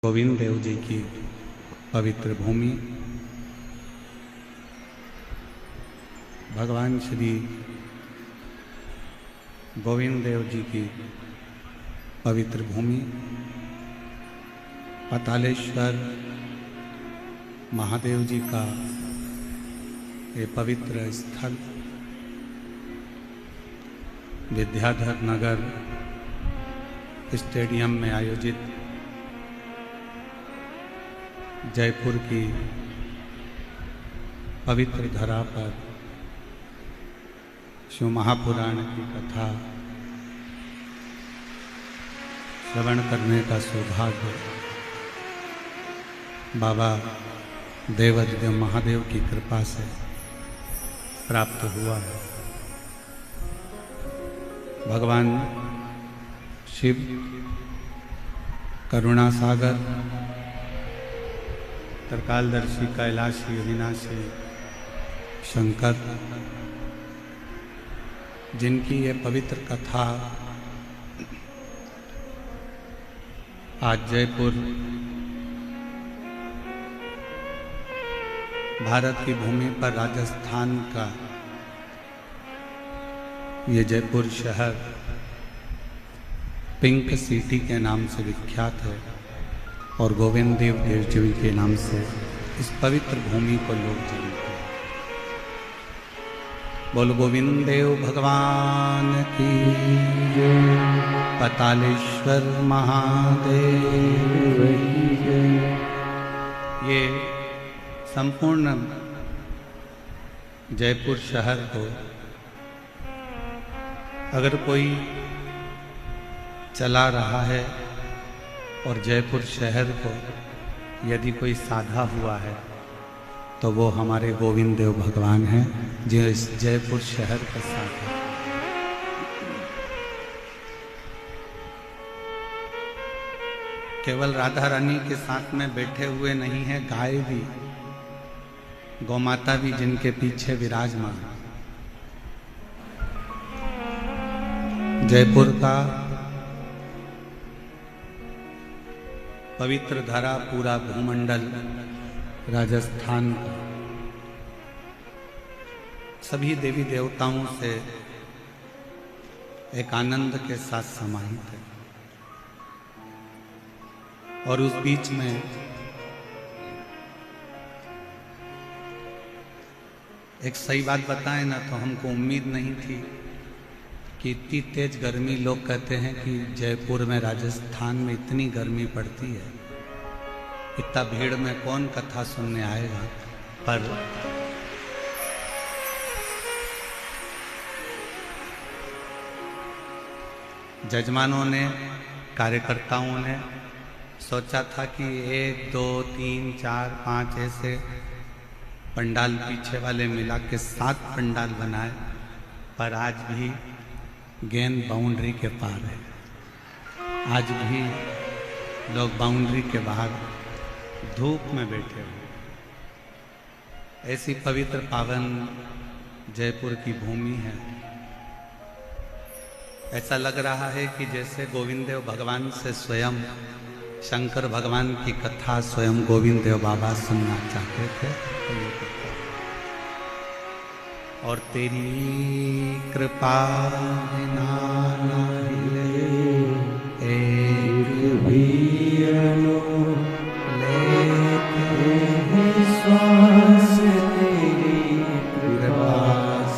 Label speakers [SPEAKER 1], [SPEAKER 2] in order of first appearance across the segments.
[SPEAKER 1] गोविंद देव जी की पवित्र भूमि, भगवान श्री गोविंद देव जी की पवित्र भूमि, पातालेश्वर महादेव जी का ये पवित्र स्थल विद्याधर नगर स्टेडियम में आयोजित जयपुर की पवित्र धरा पर शिव महापुराण की कथा श्रवण करने का सौभाग्य बाबा देवाधिदेव महादेव की कृपा से प्राप्त हुआ है। भगवान शिव करुणा सागर, त्रिकालदर्शी, कैलाशी, अविनाशी शंकर, जिनकी ये पवित्र कथा आज जयपुर भारत की भूमि पर राजस्थान का ये जयपुर शहर पिंक सिटी के नाम से विख्यात है और गोविंद देव जी के नाम से इस पवित्र भूमि को लोग जानते हैं। बोल गोविंद देव भगवान की जय, पातालेश्वर महादेव की जय। ये संपूर्ण जयपुर शहर को अगर कोई चला रहा है और जयपुर शहर को यदि कोई साधा हुआ है तो वो हमारे गोविंद देव भगवान हैं जो इस जयपुर शहर के साथ है। केवल राधा रानी के साथ में बैठे हुए नहीं है, गाय भी, गौमाता भी जिनके पीछे विराजमान। जयपुर का पवित्र धरा, पूरा भूमंडल राजस्थान का सभी देवी देवताओं से एक आनंद के साथ समाहित है। और उस बीच में एक सही बात बताएं ना तो हमको उम्मीद नहीं थी कि इतनी तेज गर्मी, लोग कहते हैं कि जयपुर में, राजस्थान में इतनी गर्मी पड़ती है, इतना भीड़ में कौन कथा सुनने आएगा। पर जजमानों ने, कार्यकर्ताओं ने सोचा था कि 1, 2, 3, 4, 5 ऐसे पंडाल पीछे वाले मिला के 7 पंडाल बनाए, पर आज भी गेंद बाउंड्री के पार है। आज भी लोग बाउंड्री के बाहर धूप में बैठे हुए। ऐसी पवित्र पावन जयपुर की भूमि है। ऐसा लग रहा है कि जैसे गोविंद देव भगवान से स्वयं शंकर भगवान की कथा स्वयं गोविंद देव बाबा सुनना चाहते थे। और तेरी कृपा बिना न हिले एक भी अनु लेते हैं श्वास, तेरी कृपा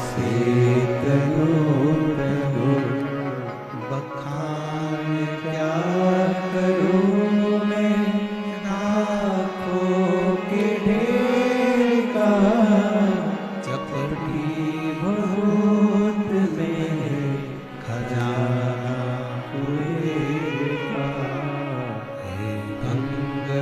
[SPEAKER 1] से तनु तनु बखान क्या करूं मैं, राखों के ढेर का चपटी बहुत में खजाना हुए का। हे गंगा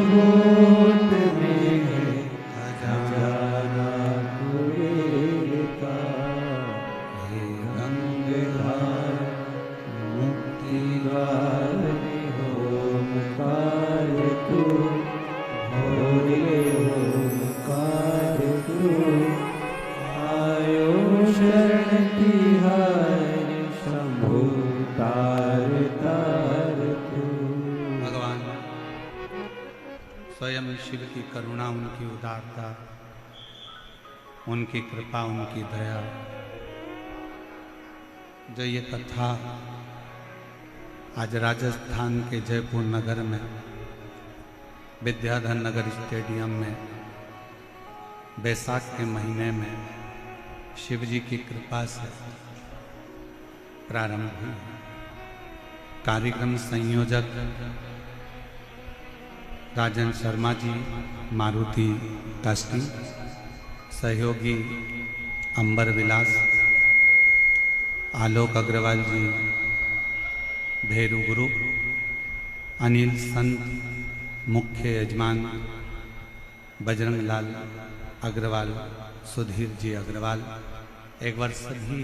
[SPEAKER 2] गोद में है खजाना कुबेर का। हे गंगाधर मुक्ति द्वार ओमकार तू, भोले ओमकार तू। आयो शरण तिहारी शंभु तार तार तू।
[SPEAKER 1] भगवान स्वयं शिव की करुणा, उनकी उदारता, उनकी कृपा, उनकी दया, जो ये कथा आज राजस्थान के जयपुर नगर में विद्याधर नगर स्टेडियम में बैसाख के महीने में शिव जी की कृपा से प्रारंभ हुई। कार्यक्रम संयोजक राजन शर्मा जी, मारुति कास्टी, सहयोगी अंबर विलास, आलोक अग्रवाल जी, भैरू ग्रुप, अनिल संत, मुख्य यजमान बजरंग लाल अग्रवाल, सुधीर जी अग्रवाल। एक बार सभी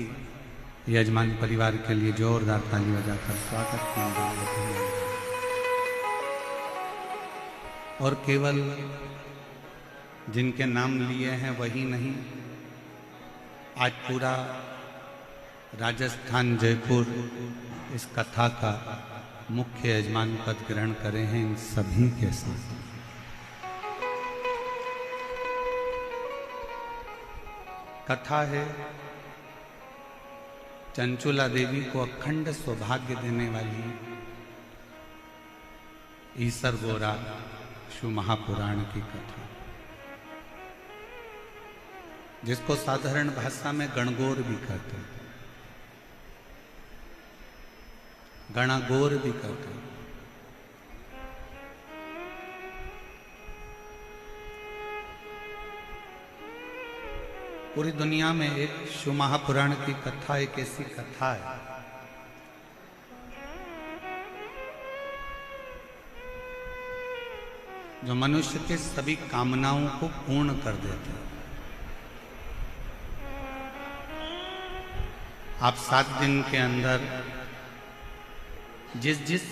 [SPEAKER 1] यजमान परिवार के लिए जोरदार ताली बजाकर स्वागत किया। और केवल जिनके नाम लिए हैं वही नहीं, आज पूरा राजस्थान जयपुर इस कथा का मुख्य यजमान पद ग्रहण करे हैं। इन सभी के साथ कथा है चंचुला देवी को अखंड सौभाग्य देने वाली ईसर गोरा शिव महापुराण की कथा, जिसको साधारण भाषा में गणगौर भी कहते हैं, गणागौर भी कहते हैं। पूरी दुनिया में एक शिव महापुराण की कथा एक ऐसी कथा है जो मनुष्य के सभी कामनाओं को पूर्ण कर देते हैं। आप 7 दिन के अंदर जिस जिस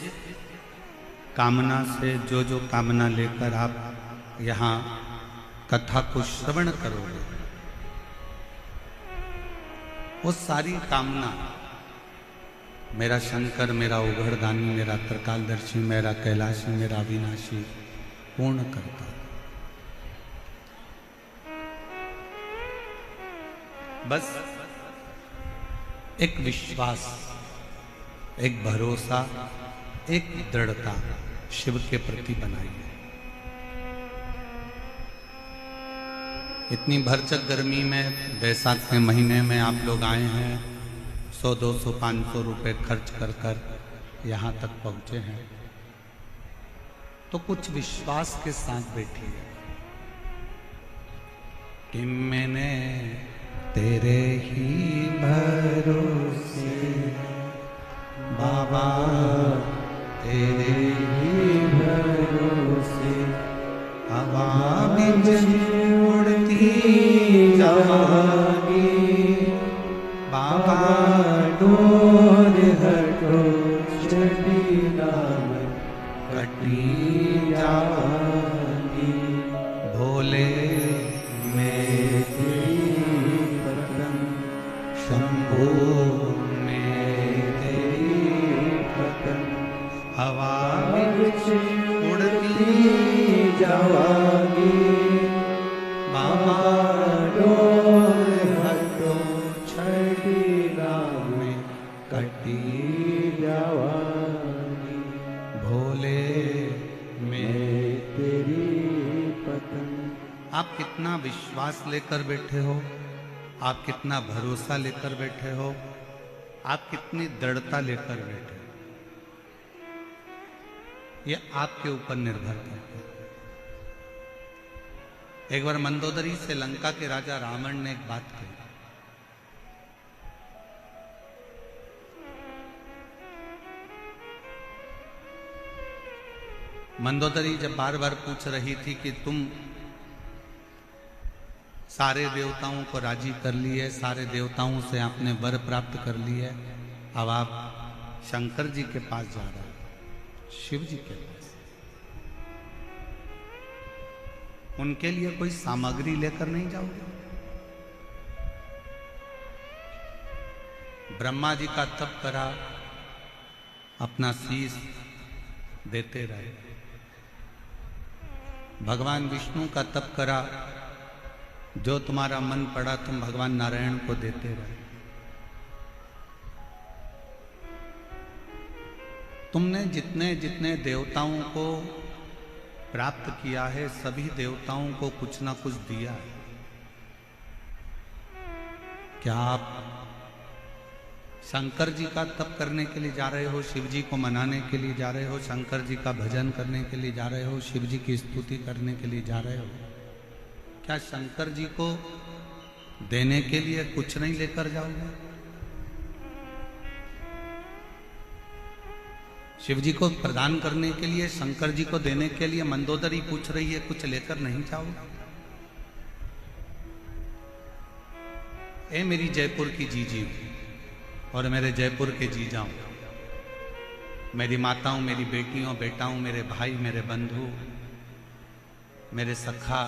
[SPEAKER 1] कामना से जो कामना लेकर आप यहाँ कथा को श्रवण करोगे, वो सारी कामना मेरा शंकर, मेरा उघड़दानी, मेरा त्रिकालदर्शी, मेरा कैलाशी, मेरा अविनाशी पूर्ण करता। बस एक विश्वास, एक भरोसा, एक दृढ़ता शिव के प्रति बनाइए। इतनी भरचक गर्मी में बैसाख के महीने में आप लोग आए हैं, 100, 200, 500 रुपए खर्च कर यहाँ तक पहुँचे हैं, तो कुछ विश्वास के साथ बैठिए कि मैंने तेरे ही भरोसे बाबा, तेरे ही भरोसे हवा बिच उड़ती जागी बाबा, डोर हटो चढ़ी नाम कटी जागी। भोले में तेरी पतंग, शंभू में तेरी पतंग, हवा बिच उड़ती जागी बाबा, डोर हटो छड़ी राम कटी जावानी। भोले में तेरी पतंग। आप कितना विश्वास लेकर बैठे हो, आप कितना भरोसा लेकर बैठे हो, आप कितनी दृढ़ता लेकर बैठे हो, ये आपके ऊपर निर्भर करता है। एक बार मंदोदरी से लंका के राजा रावण ने एक बात कही, मंदोदरी जब बार बार पूछ रही थी कि तुम सारे देवताओं को राजी कर लिए, सारे देवताओं से आपने वर प्राप्त कर लिए, अब आप शंकर जी के पास जा रहे हो, शिव जी के पास, उनके लिए कोई सामग्री लेकर नहीं जाओगे? ब्रह्मा जी का तप करा, अपना शीश देते रहे। भगवान विष्णु का तप करा, जो तुम्हारा मन पड़ा तुम भगवान नारायण को देते रहे। तुमने जितने जितने देवताओं को प्राप्त किया है, सभी देवताओं को कुछ ना कुछ दिया है। क्या आप शंकर जी का तप करने के लिए जा रहे हो, शिव जी को मनाने के लिए जा रहे हो, शंकर जी का भजन करने के लिए जा रहे हो, शिव जी की स्तुति करने के लिए जा रहे हो? क्या शंकर जी को देने के लिए कुछ नहीं लेकर जाओगे? शिव जी को प्रदान करने के लिए, शंकर जी को देने के लिए मंदोदरी पूछ रही है, कुछ लेकर नहीं जाओगे? ए मेरी जयपुर की जीजी और मेरे जयपुर के जीजाओं, मेरी माताओं, मेरी बेटियों, बेटाओं, मेरे भाई, मेरे बंधु, मेरे सखा,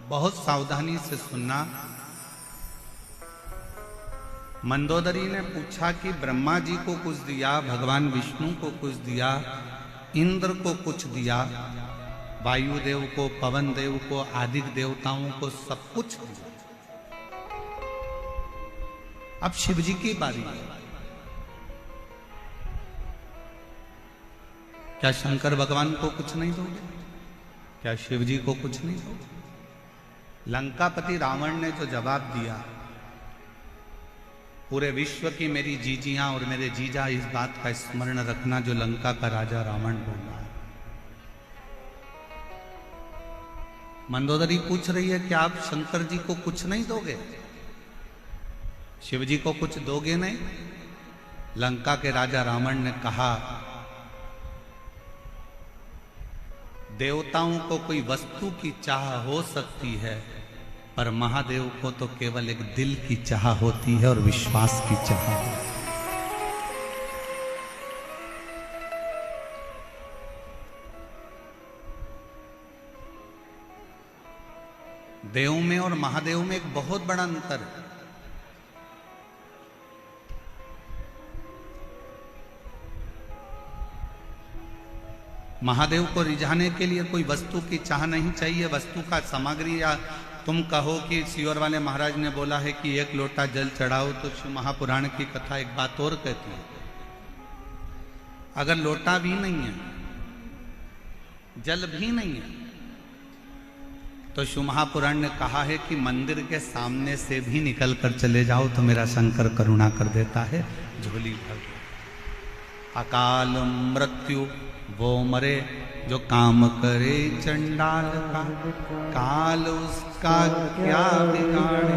[SPEAKER 1] बहुत सावधानी से सुनना। मंदोदरी ने पूछा कि ब्रह्मा जी को कुछ दिया, भगवान विष्णु को कुछ दिया, इंद्र को कुछ दिया, वायुदेव को, पवन देव को, आदि देवताओं को सब कुछ दिया। अब शिव जी की बारी है। क्या शंकर भगवान को कुछ नहीं दोगे? क्या शिव जी को कुछ नहीं दोगे? लंकापति रावण ने जो जवाब दिया, पूरे विश्व की मेरी जीजियां और मेरे जीजा इस बात का स्मरण रखना जो लंका का राजा रावण बोल रहा है। मंदोदरी पूछ रही है कि आप शंकर जी को कुछ नहीं दोगे, शिव जी को कुछ दोगे नहीं? लंका के राजा रावण ने कहा, देवताओं को कोई वस्तु की चाह हो सकती है, पर महादेव को तो केवल एक दिल की चाह होती है और विश्वास की चाह। देव में और महादेव में एक बहुत बड़ा अंतर है। महादेव को रिझाने के लिए कोई वस्तु की चाह नहीं चाहिए, वस्तु का सामग्री, या तुम कहो कि सियोर वाले महाराज ने बोला है कि एक लोटा जल चढ़ाओ, तो शिव महापुराण की कथा एक बात और कहती है, अगर लोटा भी नहीं है, जल भी नहीं है, तो शिव महापुराण ने कहा है कि मंदिर के सामने से भी निकल कर चले जाओ तो मेरा शंकर करुणा कर देता है, झोली भर। अकाल मृत्यु वो मरे जो काम करे चंडाल का, काल उसका क्या बिगाड़े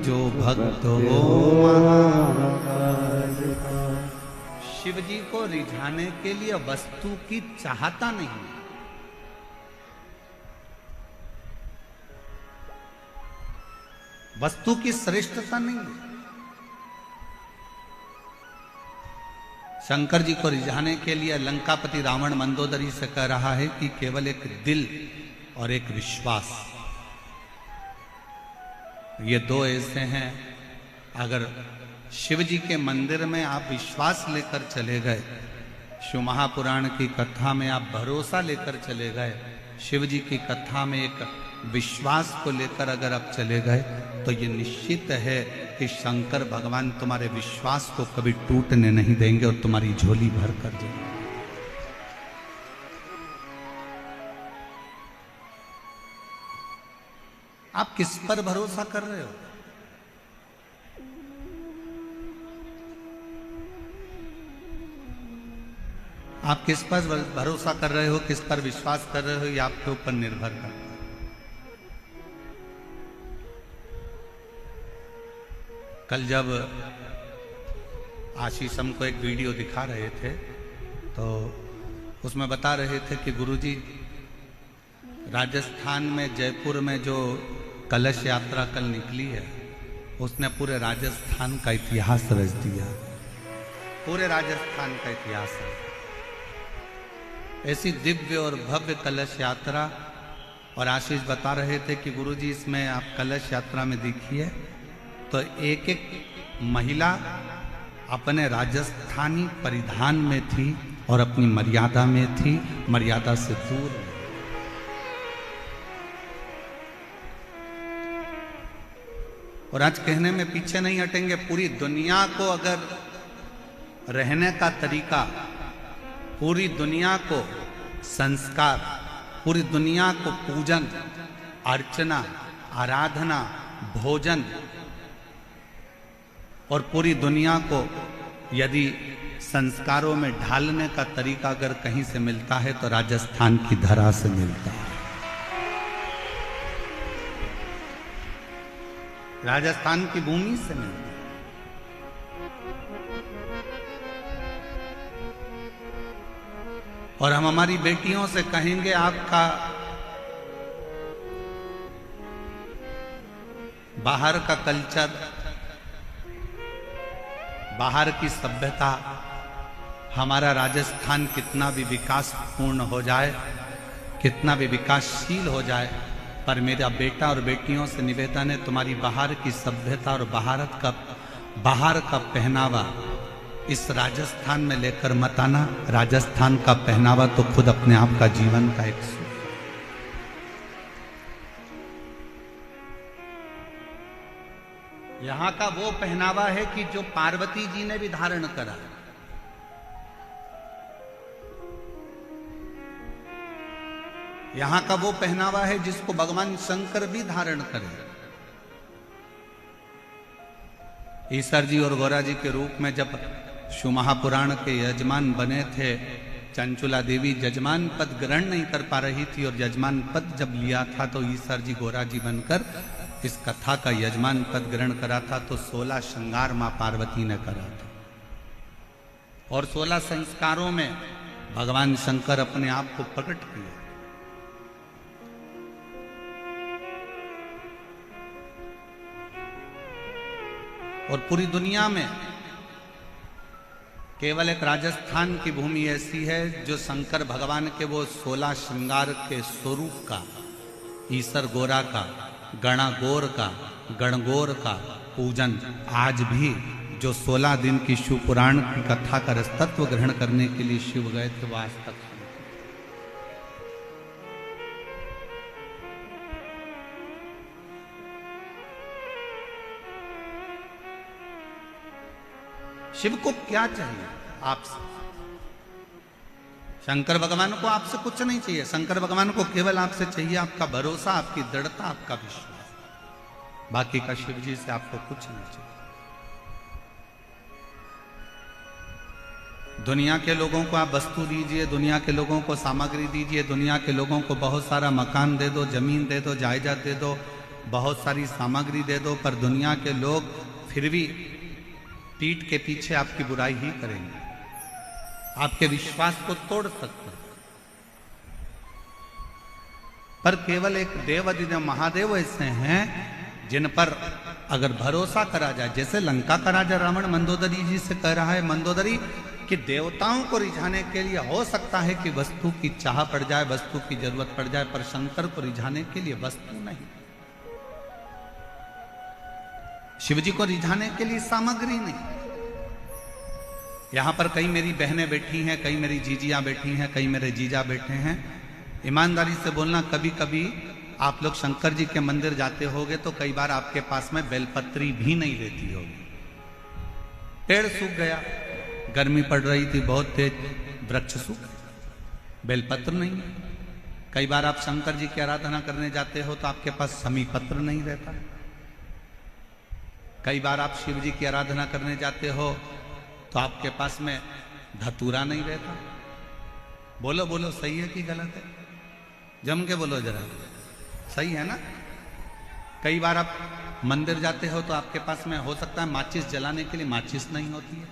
[SPEAKER 1] जो भक्त हो महाकाल का। शिव जी को रिझाने के लिए वस्तु की चाहता नहीं, वस्तु की श्रेष्ठता नहीं। शंकर जी को रिझाने के लिए लंकापति रावण मंदोदरी से कह रहा है कि केवल एक दिल और एक विश्वास, ये दो ऐसे हैं। अगर शिव जी के मंदिर में आप विश्वास लेकर चले गए, शिव महापुराण की कथा में आप भरोसा लेकर चले गए, शिव जी की कथा में एक विश्वास को लेकर अगर आप चले गए, तो ये निश्चित है कि शंकर भगवान तुम्हारे विश्वास को कभी टूटने नहीं देंगे और तुम्हारी झोली भर कर देंगे। आप किस पर भरोसा कर रहे हो? आप किस पर भरोसा कर रहे हो, किस पर विश्वास कर रहे हो, ये आपके ऊपर निर्भर करता है। कल जब आशीष हमको एक वीडियो दिखा रहे थे, तो उसमें बता रहे थे कि गुरुजी राजस्थान में जयपुर में जो कलश यात्रा कल निकली है उसने पूरे राजस्थान का इतिहास रच दिया, पूरे राजस्थान का इतिहास है। ऐसी दिव्य और भव्य कलश यात्रा। और आशीष बता रहे थे कि गुरुजी इसमें आप कलश यात्रा में देखिए तो एक एक महिला अपने राजस्थानी परिधान में थी और अपनी मर्यादा में थी, मर्यादा से दूर। और आज कहने में पीछे नहीं हटेंगे, पूरी दुनिया को अगर रहने का तरीका, पूरी दुनिया को संस्कार, पूरी दुनिया को पूजन, अर्चना, आराधना, भोजन और पूरी दुनिया को यदि संस्कारों में ढालने का तरीका अगर कहीं से मिलता है तो राजस्थान की धरा से मिलता है। राजस्थान की भूमि से मिलता है। और हम हमारी बेटियों से कहेंगे आपका बाहर का कल्चर, बाहर की सभ्यता, हमारा राजस्थान कितना भी विकासपूर्ण हो जाए, कितना भी विकासशील हो जाए, पर मेरा बेटा और बेटियों से निवेदन है तुम्हारी बाहर की सभ्यता और बाहर का पहनावा इस राजस्थान में लेकर मत आना। राजस्थान का पहनावा तो खुद अपने आप का जीवन का एक सुख। यहां का वो पहनावा है कि जो पार्वती जी ने भी धारण करा। यहां का वो पहनावा है जिसको भगवान शंकर भी धारण करे। ईश्वर जी और गौरा जी के रूप में जब शिव महापुराण के यजमान बने थे, चंचुला देवी यजमान पद ग्रहण नहीं कर पा रही थी और यजमान पद जब लिया था तो ईश्वर जी गौरा जी बनकर इस कथा का यजमान पद ग्रहण करा था। तो 16 श्रृंगार मां पार्वती ने करा था और 16 संस्कारों में भगवान शंकर अपने आप को प्रकट किए। और पूरी दुनिया में केवल एक राजस्थान की भूमि ऐसी है जो शंकर भगवान के वो 16 श्रृंगार के स्वरूप का, ईसर गोरा का, गणागोर का, गणगोर का पूजन आज भी जो 16 दिन की शिव पुराण की कथा का रसतत्व ग्रहण करने के लिए शिव गए थे वो आज तक। शिव को क्या चाहिए आपसे? शंकर भगवान को आपसे कुछ नहीं चाहिए। शंकर भगवान को केवल आपसे चाहिए आपका भरोसा, आपकी दृढ़ता, आपका विश्वास। बाकी का शिव जी से आपको कुछ नहीं चाहिए। दुनिया के लोगों को आप वस्तु दीजिए, दुनिया के लोगों को सामग्री दीजिए, दुनिया के लोगों को बहुत सारा मकान दे दो, जमीन दे दो, जायदाद दे दो, बहुत सारी सामग्री दे दो, पर दुनिया के लोग फिर भी पीठ के पीछे आपकी बुराई ही करेंगे, आपके विश्वास को तोड़ सकते हैं। पर केवल एक देव अधिदेव महादेव ऐसे हैं जिन पर अगर भरोसा करा जाए, जैसे लंका का राजा रावण मंदोदरी जी से कह रहा है, मंदोदरी कि देवताओं को रिझाने के लिए हो सकता है कि वस्तु की चाह पड़ जाए, वस्तु की जरूरत पड़ जाए, पर शंकर को रिझाने के लिए वस्तु नहीं, शिवजी को रिझाने के लिए सामग्री नहीं। यहां पर कई मेरी बहनें बैठी हैं, कई मेरी जीजियां बैठी हैं, कई मेरे जीजा बैठे हैं। ईमानदारी से बोलना, कभी कभी आप लोग शंकर जी के मंदिर जाते होगे तो कई बार आपके पास में बेलपत्री भी नहीं रहती होगी। पेड़ सूख गया, गर्मी पड़ रही थी बहुत तेज, वृक्ष सूख, बेलपत्र नहीं। कई बार आप शंकर जी की आराधना करने जाते हो तो आपके पास समी पत्र नहीं रहता। कई बार आप शिव जी की आराधना करने जाते हो तो आपके पास में धतूरा नहीं रहता। बोलो बोलो, सही है कि गलत है? जम के बोलो जरा, सही है ना? कई बार आप मंदिर जाते हो तो आपके पास में हो सकता है माचिस जलाने के लिए माचिस नहीं होती है।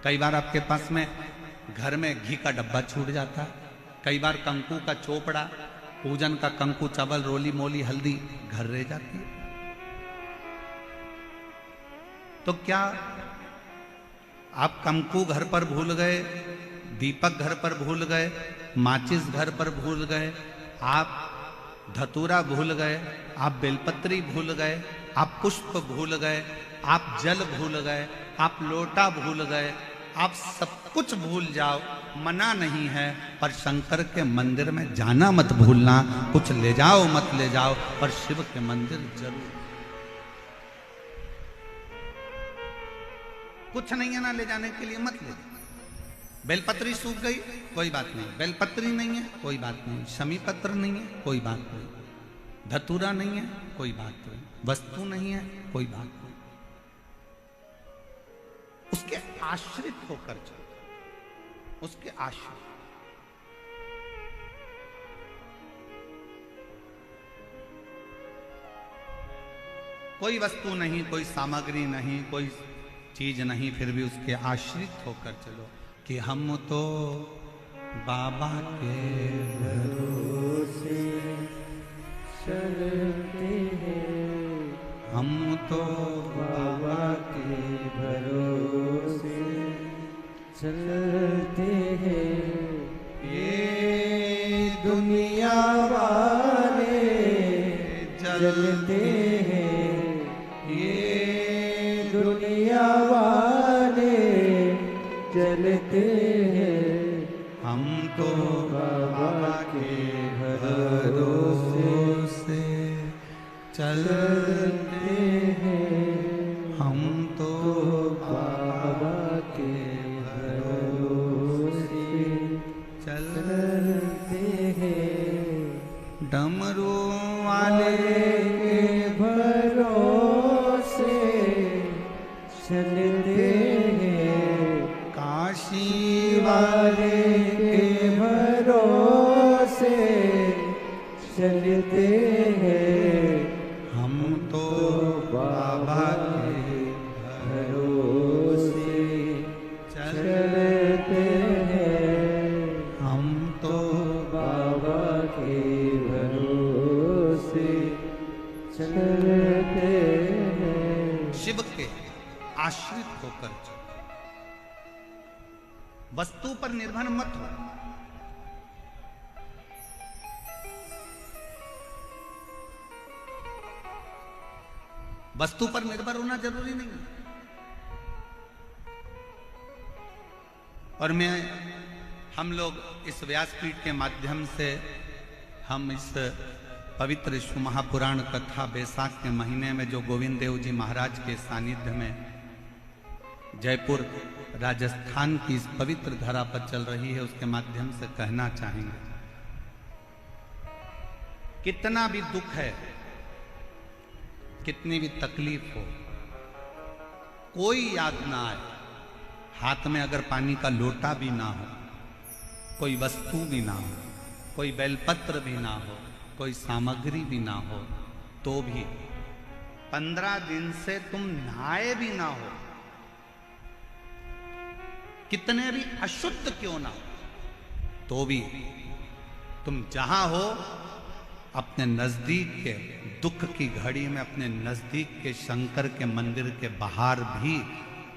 [SPEAKER 1] कई बार आपके पास में घर में घी का डब्बा छूट जाता, कई बार कंकु का चोपड़ा, पूजन का कंकु, चावल, रोली मोली, हल्दी घर रह जाती है। तो क्या आप कंकु घर पर भूल गए, दीपक घर पर भूल गए, माचिस घर पर भूल गए, आप धतूरा भूल गए, आप बेलपत्री भूल गए, आप पुष्प भूल गए, आप जल भूल गए, आप लोटा भूल गए, आप सब कुछ भूल जाओ, मना नहीं है, पर शंकर के मंदिर में जाना मत भूलना। कुछ ले जाओ मत ले जाओ, पर शिव के मंदिर जरूर। कुछ नहीं है ना ले जाने के लिए, मत ले जाओ। बेलपत्री सूख गई, कोई बात नहीं, बेलपत्री नहीं है, कोई बात नहीं, शमी पत्र नहीं है, कोई बात नहीं, धतूरा नहीं है, कोई बात नहीं, वस्तु नहीं है, कोई बात नहीं। उसके आश्रित होकर चलो, उसके आश्रित। कोई वस्तु नहीं, कोई सामग्री नहीं, कोई चीज नहीं, फिर भी उसके आश्रित होकर चलो कि हम तो बाबा के भरोसे
[SPEAKER 2] चलते हैं,
[SPEAKER 1] हम तो
[SPEAKER 2] बाबा के भरोसे चलते हैं।
[SPEAKER 1] ये
[SPEAKER 2] दुनिया वाले जलते हैं,
[SPEAKER 1] ये
[SPEAKER 2] दुनिया वाले जलते हैं,
[SPEAKER 1] हम तो
[SPEAKER 2] बाबा के
[SPEAKER 1] भरोसे चलते हैं, हम तो
[SPEAKER 2] बाबा के भरोसे चलते हैं।
[SPEAKER 1] डमरू वाले
[SPEAKER 2] के भरोसे चलते हैं,
[SPEAKER 1] काशी
[SPEAKER 2] वाले के भरोसे चलते हैं,
[SPEAKER 1] हम तो बाबा के
[SPEAKER 2] भरोसे चलते हैं,
[SPEAKER 1] हम तो
[SPEAKER 2] बाबा के भरोसे चलते हैं।
[SPEAKER 1] शिव के आश्रित होकर चलो, वस्तु पर निर्भर मत हो। वस्तु पर निर्भर होना जरूरी नहीं है। और हम लोग इस व्यासपीठ के माध्यम से हम इस पवित्र विष्णु महापुराण कथा बैसाख के महीने में जो गोविंद देव जी महाराज के सानिध्य में जयपुर राजस्थान की इस पवित्र धरा पर चल रही है, उसके माध्यम से कहना चाहेंगे, कितना भी दुख है, कितनी भी तकलीफ हो, कोई याद ना आए, हाथ में अगर पानी का लोटा भी ना हो, कोई वस्तु भी ना हो, कोई बेलपत्र भी ना हो, कोई सामग्री भी ना हो, तो भी 15 दिन से तुम नहाए भी ना हो, कितने भी अशुद्ध क्यों ना हो, तो भी तुम जहां हो अपने नजदीक के दुख की घड़ी में अपने नजदीक के शंकर के मंदिर के बाहर भी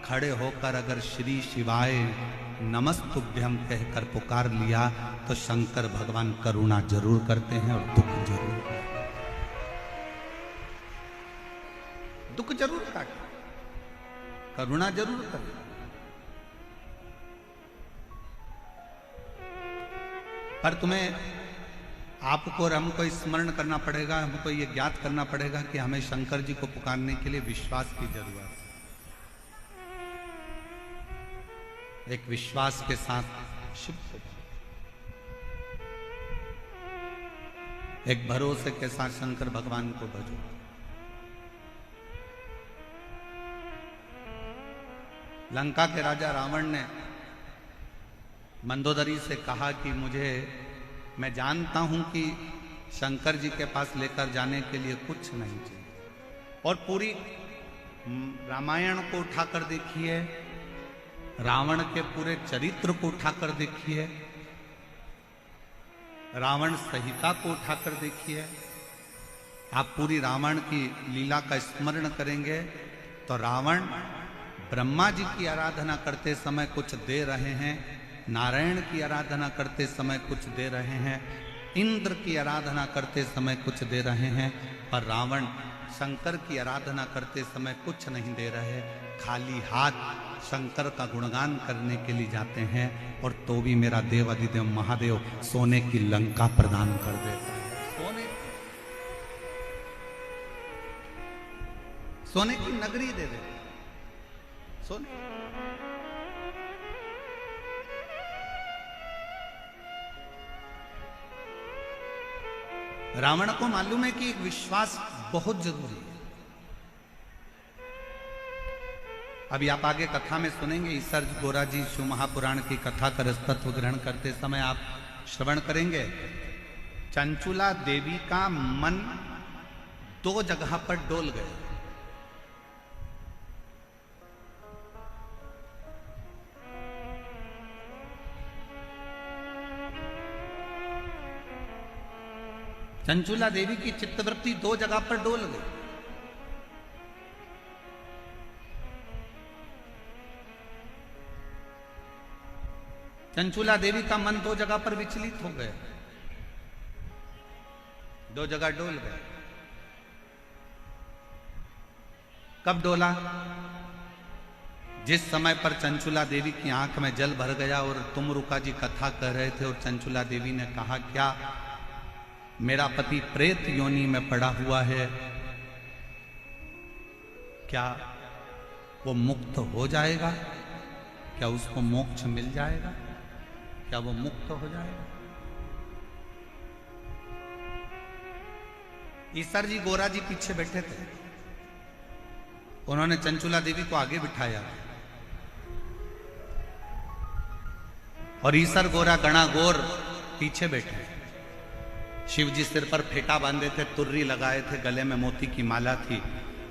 [SPEAKER 1] खड़े होकर अगर श्री शिवाय नमस्तुभ्यम कहकर पुकार लिया तो शंकर भगवान करुणा जरूर करते हैं और दुख जरूर, दुख जरूर काटे, करुणा जरूर करे। पर तुम्हें, आपको और हमको स्मरण करना पड़ेगा, हमको ये ज्ञात करना पड़ेगा कि हमें शंकर जी को पुकारने के लिए विश्वास की जरूरत है। एक विश्वास के साथ शिव को, एक भरोसे के साथ शंकर भगवान को भजो। लंका के राजा रावण ने मंदोदरी से कहा कि मैं जानता हूं कि शंकर जी के पास लेकर जाने के लिए कुछ नहीं चाहिए, और पूरी रामायण को उठाकर देखिए, रावण के पूरे चरित्र को उठाकर देखिए, रावण संहिता को उठाकर देखिए। आप पूरी रावण की लीला का स्मरण करेंगे तो रावण ब्रह्मा जी की आराधना करते समय कुछ दे रहे हैं, नारायण की आराधना करते समय कुछ दे रहे हैं, इंद्र की आराधना करते समय कुछ दे रहे हैं, पर रावण शंकर की आराधना करते समय कुछ नहीं दे रहे, खाली हाथ शंकर का गुणगान करने के लिए जाते हैं, और तो भी मेरा देव अधिदेव महादेव सोने की लंका प्रदान कर देता है। सोने की नगरी दे देते, सोने। रावण को मालूम है कि एक विश्वास बहुत जरूरी है। अभी आप आगे कथा में सुनेंगे, ईसर गोरा जी शिव महापुराण की कथा का रसतत्व ग्रहण करते समय आप श्रवण करेंगे। चंचुला देवी का मन दो जगह पर डोल गया। चंचुला देवी की चित्तवृत्ति दो जगह पर डोल गई। चंचुला देवी का मन दो जगह पर विचलित हो गया, दो जगह डोल गया। कब डोला? जिस समय पर चंचुला देवी की आंख में जल भर गया और तुमरुका जी कथा कर रहे थे और चंचुला देवी ने कहा, क्या मेरा पति प्रेत योनि में पड़ा हुआ है, क्या वो मुक्त हो जाएगा? क्या उसको मोक्ष मिल जाएगा? क्या वो मुक्त हो जाएगा? ईसर जी गोरा जी पीछे बैठे थे, उन्होंने चंचुला देवी को आगे बिठाया और ईसर गोरा गणा गोर पीछे बैठे। शिव जी सिर पर फेटा बांधे थे, तुर्री लगाए थे, गले में मोती की माला थी,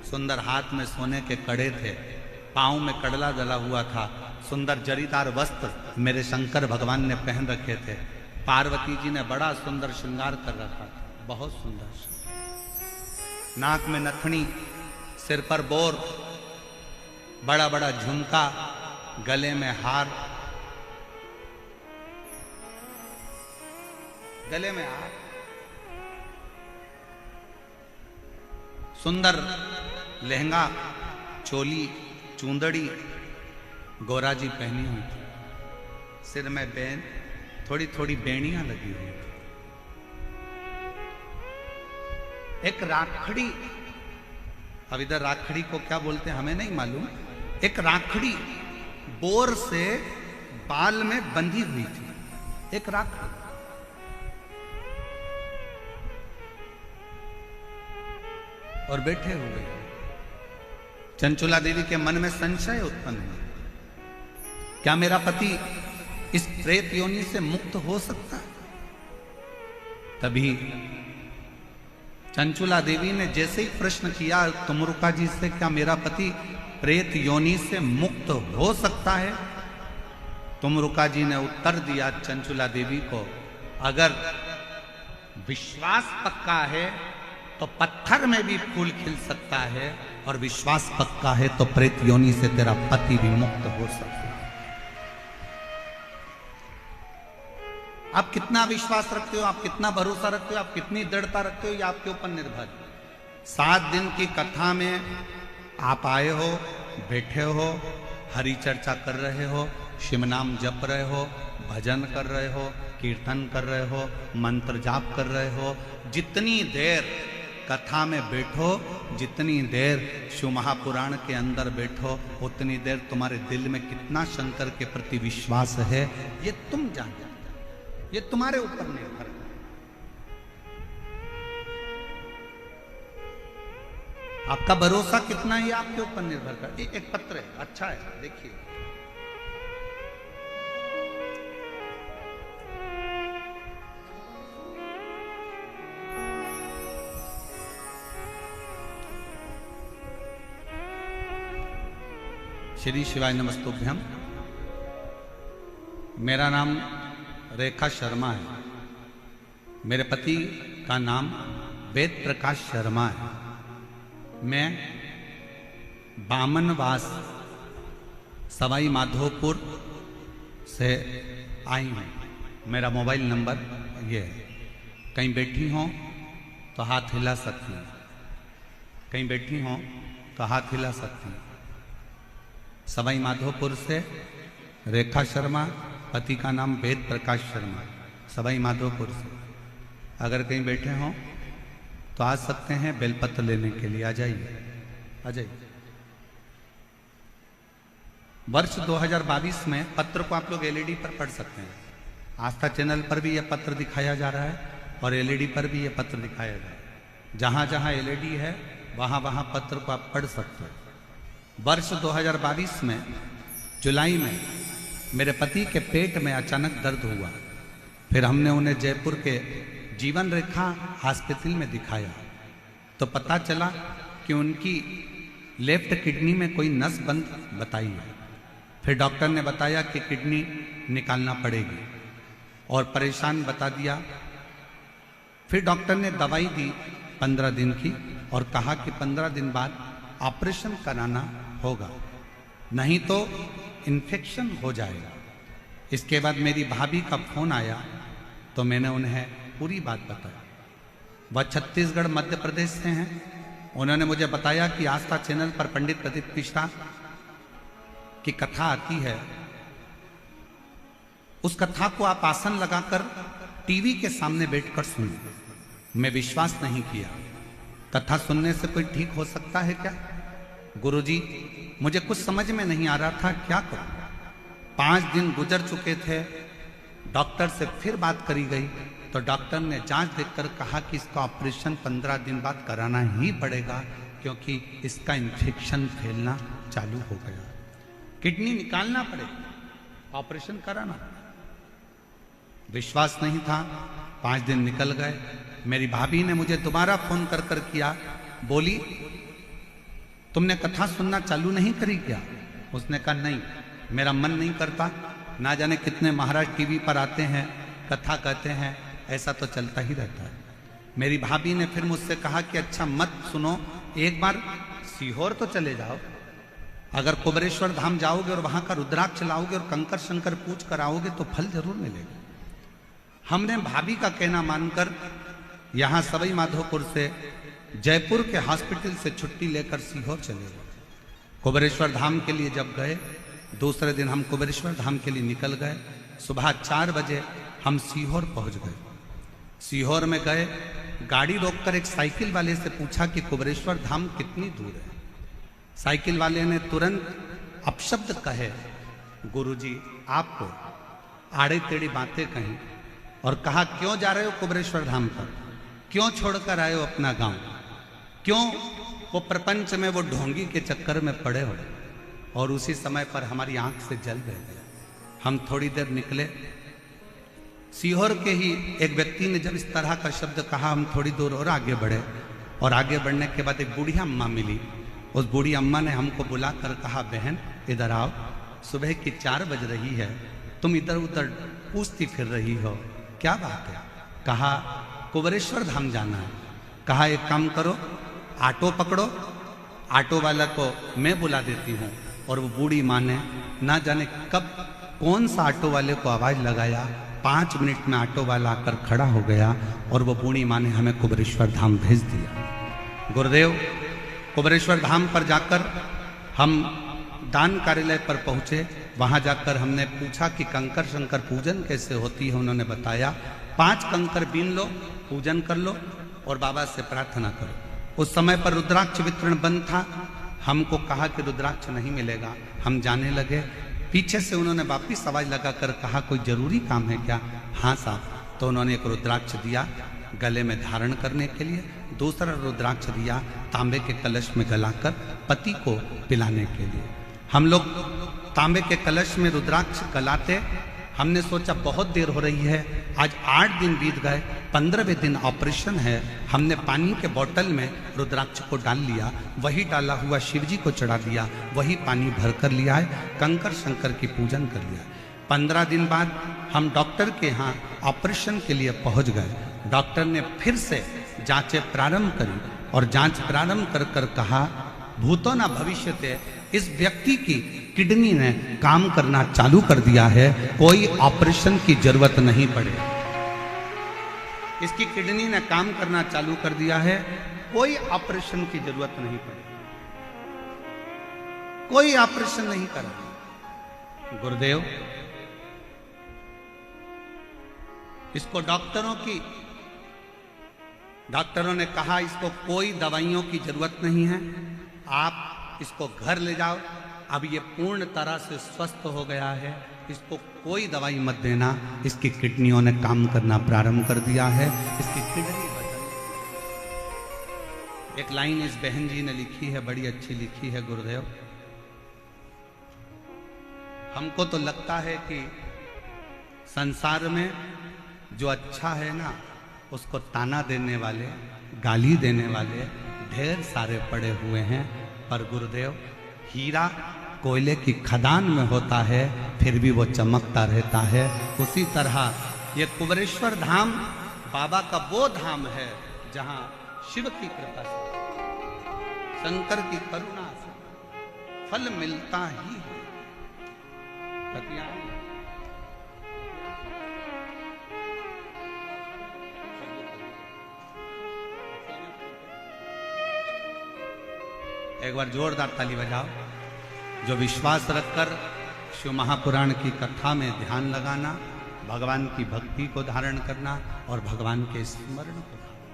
[SPEAKER 1] सुंदर हाथ में सोने के कड़े थे, पांव में कड़ला डला हुआ था, सुंदर जरीदार वस्त्र मेरे शंकर भगवान ने पहन रखे थे। पार्वती जी ने बड़ा सुंदर श्रृंगार कर रखा था, बहुत सुंदर। नाक में नथनी, सिर पर बोर, बड़ा बड़ा झुमका, गले में हार, गले में हार, सुंदर लहंगा, चोली, चूंदड़ी गोरा जी पहनी हुई थी, सिर में बैन, थोड़ी थोड़ी बेड़ियां लगी हुई थी। एक राखड़ी, अब इधर राखड़ी को क्या बोलते हैं हमें नहीं मालूम, एक राखड़ी बोर से बाल में बंधी हुई थी, एक राखड़ी। और बैठे हुए चंचुला देवी के मन में संशय उत्पन्न हुआ, क्या मेरा पति इस प्रेत योनि से मुक्त हो सकता है? तभी चंचुला देवी ने जैसे ही प्रश्न किया तुमरुका जी से, क्या मेरा पति प्रेत योनि से मुक्त हो सकता है? तुमरुका जी ने उत्तर दिया चंचुला देवी को, अगर विश्वास पक्का है तो पत्थर में भी फूल खिल सकता है, और विश्वास पक्का है तो प्रेत योनि से तेरा पति भी मुक्त हो सकता है। आप कितना विश्वास रखते हो, आप कितना भरोसा रखते हो, आप कितनी दृढ़ता रखते हो, ये आपके ऊपर निर्भर है। 7 दिन की कथा में आप आए हो, बैठे हो, हरि चर्चा कर रहे हो, शिव नाम जप रहे हो, भजन कर रहे हो, कीर्तन कर रहे हो, मंत्र जाप कर रहे हो। जितनी देर कथा में बैठो, जितनी देर शिव महापुराण के अंदर बैठो, उतनी देर तुम्हारे दिल में कितना शंकर के प्रति विश्वास है ये तुम जानते, ये तुम्हारे ऊपर निर्भर है। आपका भरोसा कितना है आपके ऊपर निर्भर करता है। एक पत्र है, अच्छा है, देखिए। श्री शिवाय नमस्तुभ्यम। मेरा नाम रेखा शर्मा है। मेरे पति का नाम वेद प्रकाश शर्मा है। मैं बामनवास सवाई माधोपुर से आई हूँ। मेरा मोबाइल नंबर ये है। कहीं बैठी हों तो हाथ हिला सकती हैं, कहीं बैठी हों तो हाथ हिला सकती हैं। सवाई माधोपुर से रेखा शर्मा, पति का नाम वेद प्रकाश शर्मा, सवाई माधोपुर से। अगर कहीं बैठे हों तो आ सकते हैं बेलपत्र लेने के लिए। आ जाइए, आ जाइए। वर्ष 2022 में पत्र को आप लोग एलईडी पर पढ़ सकते हैं। आस्था चैनल पर भी यह पत्र दिखाया जा रहा है और एलईडी पर भी यह पत्र दिखाया जा रहा है। जहाँ जहाँ एलईडी है वहाँ वहाँ पत्र को आप पढ़ सकते हैं। वर्ष 2022 में जुलाई में मेरे पति के पेट में अचानक दर्द हुआ। फिर हमने उन्हें जयपुर के जीवन रेखा हॉस्पिटल में दिखाया तो पता चला कि उनकी लेफ्ट किडनी में कोई नस बंद बताई है। फिर डॉक्टर ने बताया कि किडनी निकालना पड़ेगी और परेशान बता दिया। फिर डॉक्टर ने दवाई दी 15 दिन की और कहा कि 15 दिन बाद ऑपरेशन कराना होगा, नहीं तो इन्फेक्शन हो जाएगा। इसके बाद मेरी भाभी का फोन आया तो मैंने उन्हें पूरी बात बताई। वह छत्तीसगढ़ मध्य प्रदेश से हैं। उन्होंने मुझे बताया कि आस्था चैनल पर पंडित प्रदीप मिश्रा की कथा आती है, उस कथा को आप आसन लगाकर टीवी के सामने बैठकर सुनिए। मैं विश्वास नहीं किया। कथा सुनने से कोई ठीक हो सकता है क्या? गुरुजी, मुझे कुछ समझ में नहीं आ रहा था, क्या करूं। 5 दिन गुजर चुके थे। डॉक्टर से फिर बात करी गई तो डॉक्टर ने जांच देखकर कहा कि इसका ऑपरेशन 15 दिन बाद कराना ही पड़ेगा, क्योंकि इसका इन्फेक्शन फैलना चालू हो गया। किडनी निकालना पड़ेगा, ऑपरेशन कराना। विश्वास नहीं था। 5 दिन निकल गए। मेरी भाभी ने मुझे दोबारा फोन कर कर किया, बोली तुमने कथा सुनना चालू नहीं करी क्या? उसने कहा नहीं, मेरा मन नहीं करता। ना जाने कितने महाराज टीवी पर आते हैं, कथा कहते हैं, ऐसा तो चलता ही रहता है। मेरी भाभी ने फिर मुझसे कहा कि अच्छा मत सुनो, एक बार सीहोर तो चले जाओ। अगर कुबेरेश्वर धाम जाओगे और वहां का रुद्राक्ष लाओगे और कंकर शंकर पूछ कर आओगे तो फल जरूर मिलेगा। हमने भाभी का कहना मानकर यहां सवाई माधोपुर से जयपुर के हॉस्पिटल से छुट्टी लेकर सीहोर चले गए। कुबेरेश्वर धाम के लिए जब गए, दूसरे दिन हम कुबेरेश्वर धाम के लिए निकल गए। सुबह 4 बजे हम सीहोर पहुंच गए। सीहोर में गए, गाड़ी रोककर एक साइकिल वाले से पूछा कि कुबेरेश्वर धाम कितनी दूर है। साइकिल वाले ने तुरंत अपशब्द कहे, गुरुजी आपको आड़े टेढ़ी बातें कहीं और कहा क्यों जा रहे हो कुबेरेश्वर धाम पर, क्यों छोड़कर आए हो अपना गांव, क्यों वो प्रपंच में वो ढोंगी के चक्कर में पड़े हो। और उसी समय पर हमारी आंख से जल गए। हम थोड़ी देर निकले। सीहोर के ही एक व्यक्ति ने जब इस तरह का शब्द कहा, हम थोड़ी दूर और आगे बढ़े और आगे बढ़ने के बाद एक बूढ़ी अम्मा मिली। उस बूढ़ी अम्मा ने हमको बुलाकर कहा, बहन इधर आओ, सुबह की 4 बज रही है, तुम इधर उधर पूछती फिर रही हो, क्या बात है? कहा कुबेरेश्वर धाम जाना है। कहा एक काम करो, ऑटो पकड़ो, ऑटो वाला को मैं बुला देती हूँ। और वो बूढ़ी माँ ने ना जाने कब कौन सा ऑटो वाले को आवाज लगाया, 5 मिनट में ऑटो वाला आकर खड़ा हो गया और वो बूढ़ी माँ ने हमें कुबेरेश्वर धाम भेज दिया। गुरुदेव, कुबेरेश्वर धाम पर जाकर हम दान कार्यालय पर पहुंचे। वहां जाकर हमने पूछा कि कंकर शंकर पूजन कैसे होती है। उन्होंने बताया 5 कंकर बीन लो, पूजन कर लो और बाबा से प्रार्थना करो। उस समय पर रुद्राक्ष वितरण बंद था। हमको कहा कि रुद्राक्ष नहीं मिलेगा। हम जाने लगे। पीछे से उन्होंने वापिस आवाज लगाकर कहा कोई जरूरी काम है क्या? हाँ साहब। तो उन्होंने एक रुद्राक्ष दिया गले में धारण करने के लिए, दूसरा रुद्राक्ष दिया तांबे के कलश में गलाकर पति को पिलाने के लिए। हम लोग तांबे के कलश में रुद्राक्ष गलाते। हमने सोचा बहुत देर हो रही है, आज 8 दिन बीत गए, 15वें दिन ऑपरेशन है। हमने पानी के बोतल में रुद्राक्ष को डाल लिया, वही डाला हुआ शिव जी को चढ़ा दिया, वही पानी भर कर लिया है, कंकर शंकर की पूजन कर लिया। 15 दिन बाद हम डॉक्टर के यहाँ ऑपरेशन के लिए पहुंच गए। डॉक्टर ने फिर से जांचें प्रारंभ करी और जांच प्रारंभ कर कर कहा, भूतो न भविष्यते, इस व्यक्ति की किडनी ने काम करना चालू कर दिया है, कोई ऑपरेशन की जरूरत नहीं पड़े। इसकी किडनी ने काम करना चालू कर दिया है, कोई ऑपरेशन की जरूरत नहीं पड़े, कोई ऑपरेशन नहीं करा। गुरुदेव, इसको डॉक्टरों ने कहा इसको कोई दवाइयों की जरूरत नहीं है, आप इसको घर ले जाओ, अब ये पूर्ण तरह से स्वस्थ हो गया है, इसको कोई दवाई मत देना, इसकी किडनियों ने काम करना प्रारंभ कर दिया है, इसकी किडनी बदल। एक लाइन इस बहन जी ने लिखी है, बड़ी अच्छी लिखी है। गुरुदेव, हमको तो लगता है कि संसार में जो अच्छा है ना, उसको ताना देने वाले, गाली देने वाले ढेर सारे पड़े हुए हैं, पर गुरुदेव, हीरा कोयले की खदान में होता है, फिर भी वो चमकता रहता है। उसी तरह ये कुबेरेश्वर धाम बाबा का वो धाम है जहां शिव की कृपा से, शंकर की करुणा से फल मिलता ही है। एक बार जोरदार ताली बजाओ। जो विश्वास रखकर शिव महापुराण की कथा में ध्यान लगाना, भगवान की भक्ति को धारण करना और भगवान के स्मरण को धारण।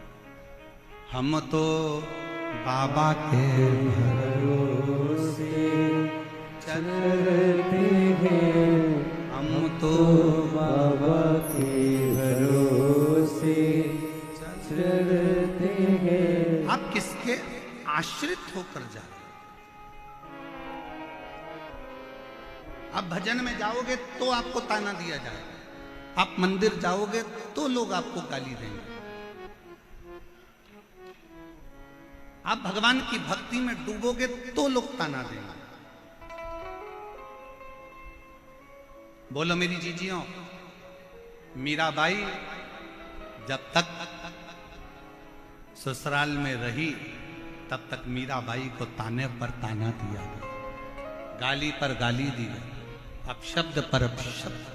[SPEAKER 1] हम तो बाबा के भरोसे चलते हैं, हम तो
[SPEAKER 2] बाबा के भरोसे चलते हैं।
[SPEAKER 1] आप किसके आश्रित होकर जा रहे? आप भजन में जाओगे तो आपको ताना दिया जाएगा, आप मंदिर जाओगे तो लोग आपको गाली देंगे, आप भगवान की भक्ति में डूबोगे तो लोग ताना देंगे। बोलो मेरी जीजियों, मीराबाई जब तक ससुराल में रही तब तक मीराबाई को ताने पर ताना दिया गया, गाली पर गाली दी गई, अपशब्द पर अपशब्द।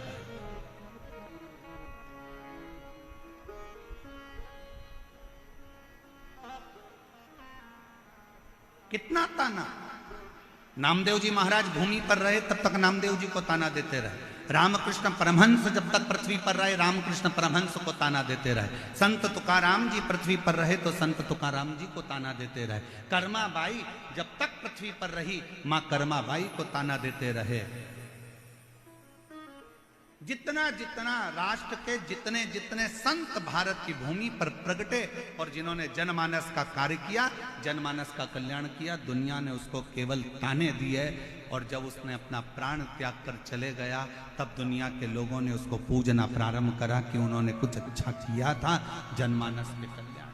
[SPEAKER 1] कितना ताना। नामदेव जी महाराज भूमि पर रहे तब तक नामदेव जी को ताना देते रहे। रामकृष्ण परमहंस जब तक पृथ्वी पर रहे, रामकृष्ण परमहंस को ताना देते रहे। संत तुकाराम जी पृथ्वी पर रहे तो संत तुकाराम जी को ताना देते रहे। कर्माबाई जब तक पृथ्वी पर रही, मां कर्माबाई को ताना देते रहे। जितना जितना राष्ट्र के जितने जितने संत भारत की भूमि पर प्रगटे और जिन्होंने जनमानस का कार्य किया, जनमानस का कल्याण किया, दुनिया ने उसको केवल ताने दिए। और जब उसने अपना प्राण त्याग कर चले गया, तब दुनिया के लोगों ने उसको पूजना प्रारंभ करा कि उन्होंने कुछ अच्छा किया था जनमानस के कल्याण।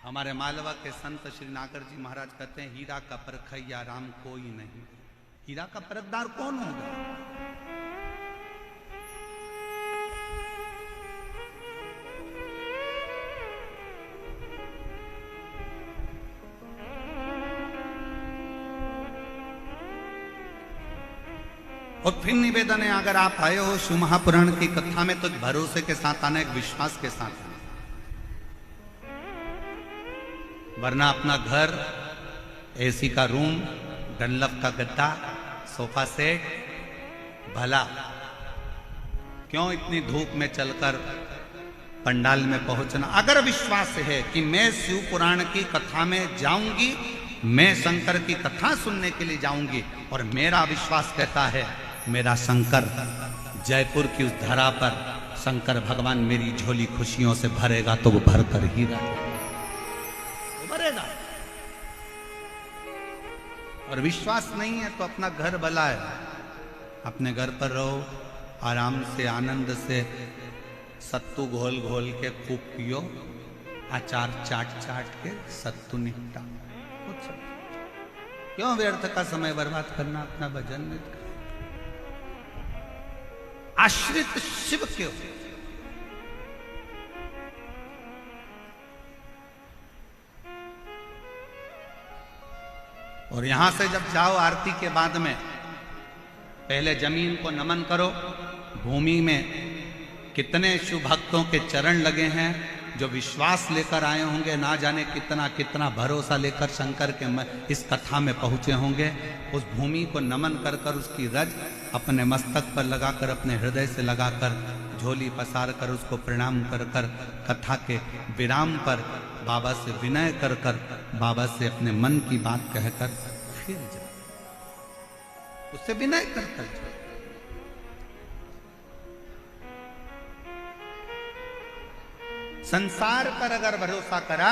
[SPEAKER 1] हमारे मालवा के संत श्री नागर जी महाराज कहते हैं, हीरा का परखैया राम कोई नहीं। हीरा का परखदार कौन होगा? और फिर निवेदन है, अगर आप आए हो शिव महापुराण की कथा में तो भरोसे के साथ आना, एक विश्वास के साथ आना, वरना अपना घर, एसी का रूम, डनलप का गद्दा, सोफा सेट, भला क्यों इतनी धूप में चलकर पंडाल में पहुंचना। अगर विश्वास है कि मैं शिव पुराण की कथा में जाऊंगी, मैं शंकर की कथा सुनने के लिए जाऊंगी, और मेरा विश्वास कहता है मेरा शंकर जयपुर की उस धरा पर शंकर भगवान मेरी झोली खुशियों से भरेगा तो वो भर कर ही भरेगा। और विश्वास नहीं है तो अपना घर भला है, अपने घर पर रहो, आराम से आनंद से सत्तू घोल घोल के खूब पियो, अचार चाट चाट के सत्तू निपटा। क्यों व्यर्थ का समय बर्बाद करना अपना भजन नित कर। आश्रित शिव के हो। और यहां से जब जाओ आरती के बाद में पहले जमीन को नमन करो। भूमि में कितने शिव भक्तों के चरण लगे हैं जो विश्वास लेकर आए होंगे, ना जाने कितना कितना भरोसा लेकर शंकर के इस कथा में पहुंचे होंगे। उस भूमि को नमन कर कर उसकी रज अपने मस्तक पर लगाकर, अपने हृदय से लगाकर, झोली पसार कर उसको प्रणाम कर कर कथा के विराम पर बाबा से विनय कर कर, बाबा से अपने मन की बात कहकर फिर जाओ, उससे विनय कर कर जाओ। संसार पर अगर भरोसा करा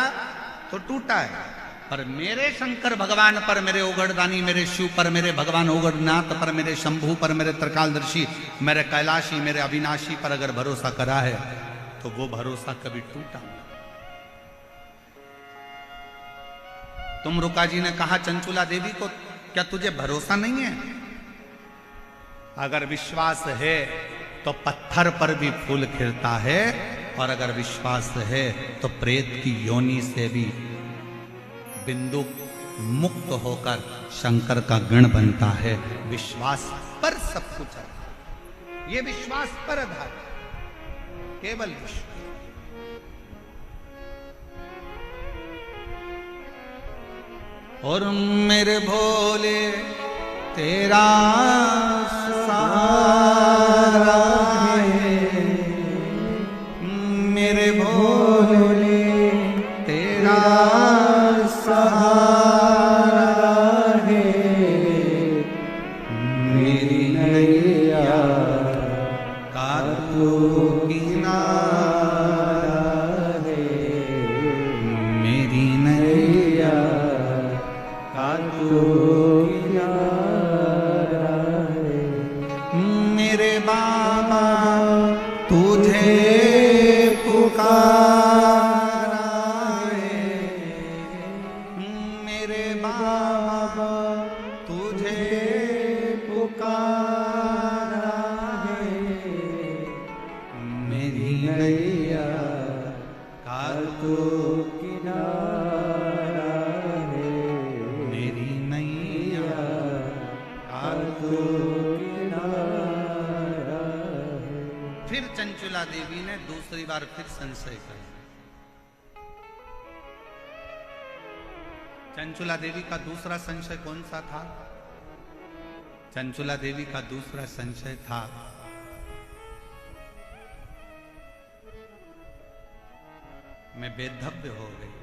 [SPEAKER 1] तो टूटा है, पर मेरे शंकर भगवान पर, मेरे ओगड़दानी, मेरे शिव पर, मेरे भगवान ओगड़नाथ पर, मेरे शंभू पर, मेरे त्रिकालदर्शी, मेरे कैलाशी, मेरे अविनाशी पर अगर भरोसा करा है तो वो भरोसा कभी टूटा। तुम रुका जी ने कहा चंचुला देवी को, क्या तुझे भरोसा नहीं है? अगर विश्वास है तो पत्थर पर भी फूल खिलता है, और अगर विश्वास है तो प्रेत की योनि से भी बिंदु मुक्त होकर शंकर का गण बनता है। विश्वास पर सब कुछ है, ये विश्वास पर आधार, केवल विश्वास। और मेरे भोले तेरा सहारा है, मेरे भोले तेरा सहारा है, मेरी नैया का तू किनारा है, मेरी नैया का तू किनारा है। मेरे बाबा तुझे पुकारा है, मेरे बाबा तुझे पुकारा है, मेरी नैया का तू किनारा है, मेरी नैया का तू किनारा है। फिर चंचुला देवी ने दूसरी बार फिर संशय कर। चंचुला देवी का दूसरा संशय कौन सा था? चंचुला देवी का दूसरा संशय था, मैं बेधव्य हो गई,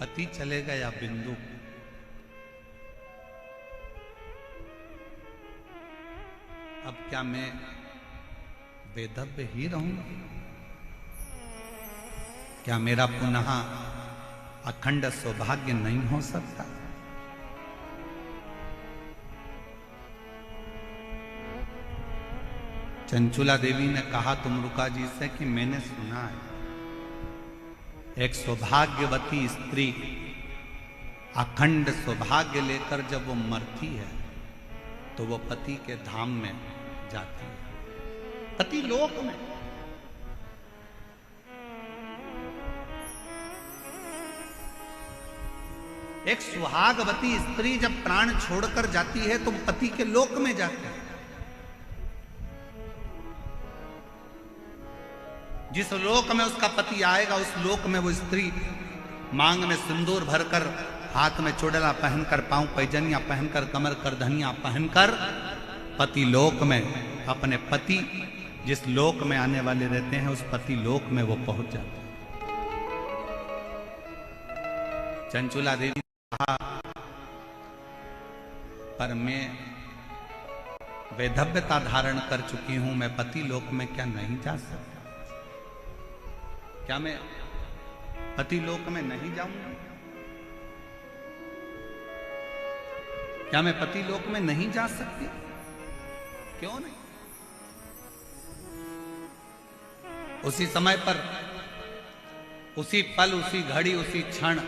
[SPEAKER 1] पति चले गया बिंदु, अब क्या मैं बेधव्य ही रहूंगा? क्या मेरा पुनः अखंड सौभाग्य नहीं हो सकता? चंचुला देवी ने कहा तुमरुका जी से कि मैंने सुना है एक सौभाग्यवती स्त्री अखंड सौभाग्य लेकर जब वो मरती है तो वो पति के धाम में जाती है, पति लोक में। एक सुहागवती स्त्री जब प्राण छोड़कर जाती है तो पति के लोक में जाती है। जिस लोक में उसका पति आएगा उस लोक में वो स्त्री मांग में सिंदूर भरकर, हाथ में चोड़ला पहनकर, पांव पैजनिया पहनकर, कमर करधनिया पहनकर पति लोक में अपने पति जिस लोक में आने वाले रहते हैं उस पति लोक में वो पहुंच जाते हैं। चंचुला देवी ने कहा पर मैं वैधव्यता धारण कर चुकी हूं, मैं पति लोक में क्या नहीं जा सकता? क्या मैं पति लोक में नहीं जाऊंगा? क्या मैं पति लोक में नहीं जा सकती? क्यों नहीं? उसी समय पर, उसी पल, उसी घड़ी, उसी क्षण,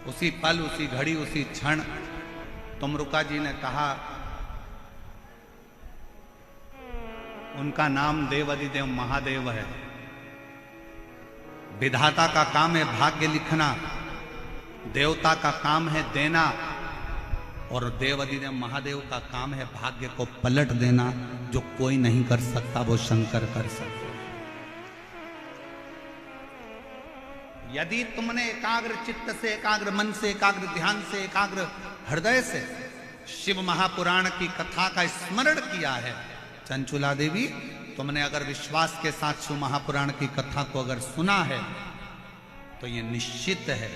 [SPEAKER 1] उसी पल, उसी घड़ी, उसी क्षण तुमरुका जी ने कहा उनका नाम देवाधिदेव महादेव है। विधाता का काम है भाग्य लिखना, देवता का काम है देना, और देवाधिदेव महादेव का काम है भाग्य को पलट देना। जो कोई नहीं कर सकता वो शंकर कर सकता। यदि तुमने एकाग्र चित्त से, एकाग्र मन से, एकाग्र ध्यान से, एकाग्र हृदय से शिव महापुराण की कथा का स्मरण किया है, चंचुला देवी, तुमने अगर विश्वास के साथ शिव महापुराण की कथा को अगर सुना है तो ये निश्चित है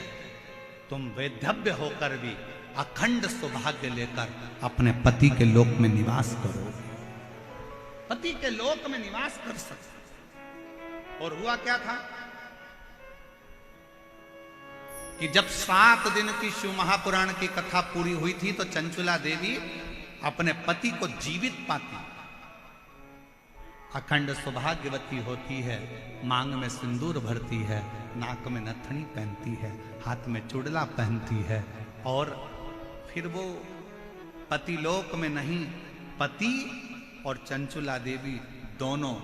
[SPEAKER 1] तुम वैधव्य होकर भी अखंड सौभाग्य लेकर अपने पति के लोक में निवास करो, पति के लोक में निवास कर सकते। और हुआ क्या था कि जब 7 दिन की शिव महापुराण की कथा पूरी हुई थी तो चंचुला देवी अपने पति को जीवित पाती, अखंड सौभाग्यवती होती है, मांग में सिंदूर भरती है, नाक में नथनी पहनती है, हाथ में चुड़ला पहनती है, और फिर वो पति लोक में नहीं, पति और चंचुला देवी दोनों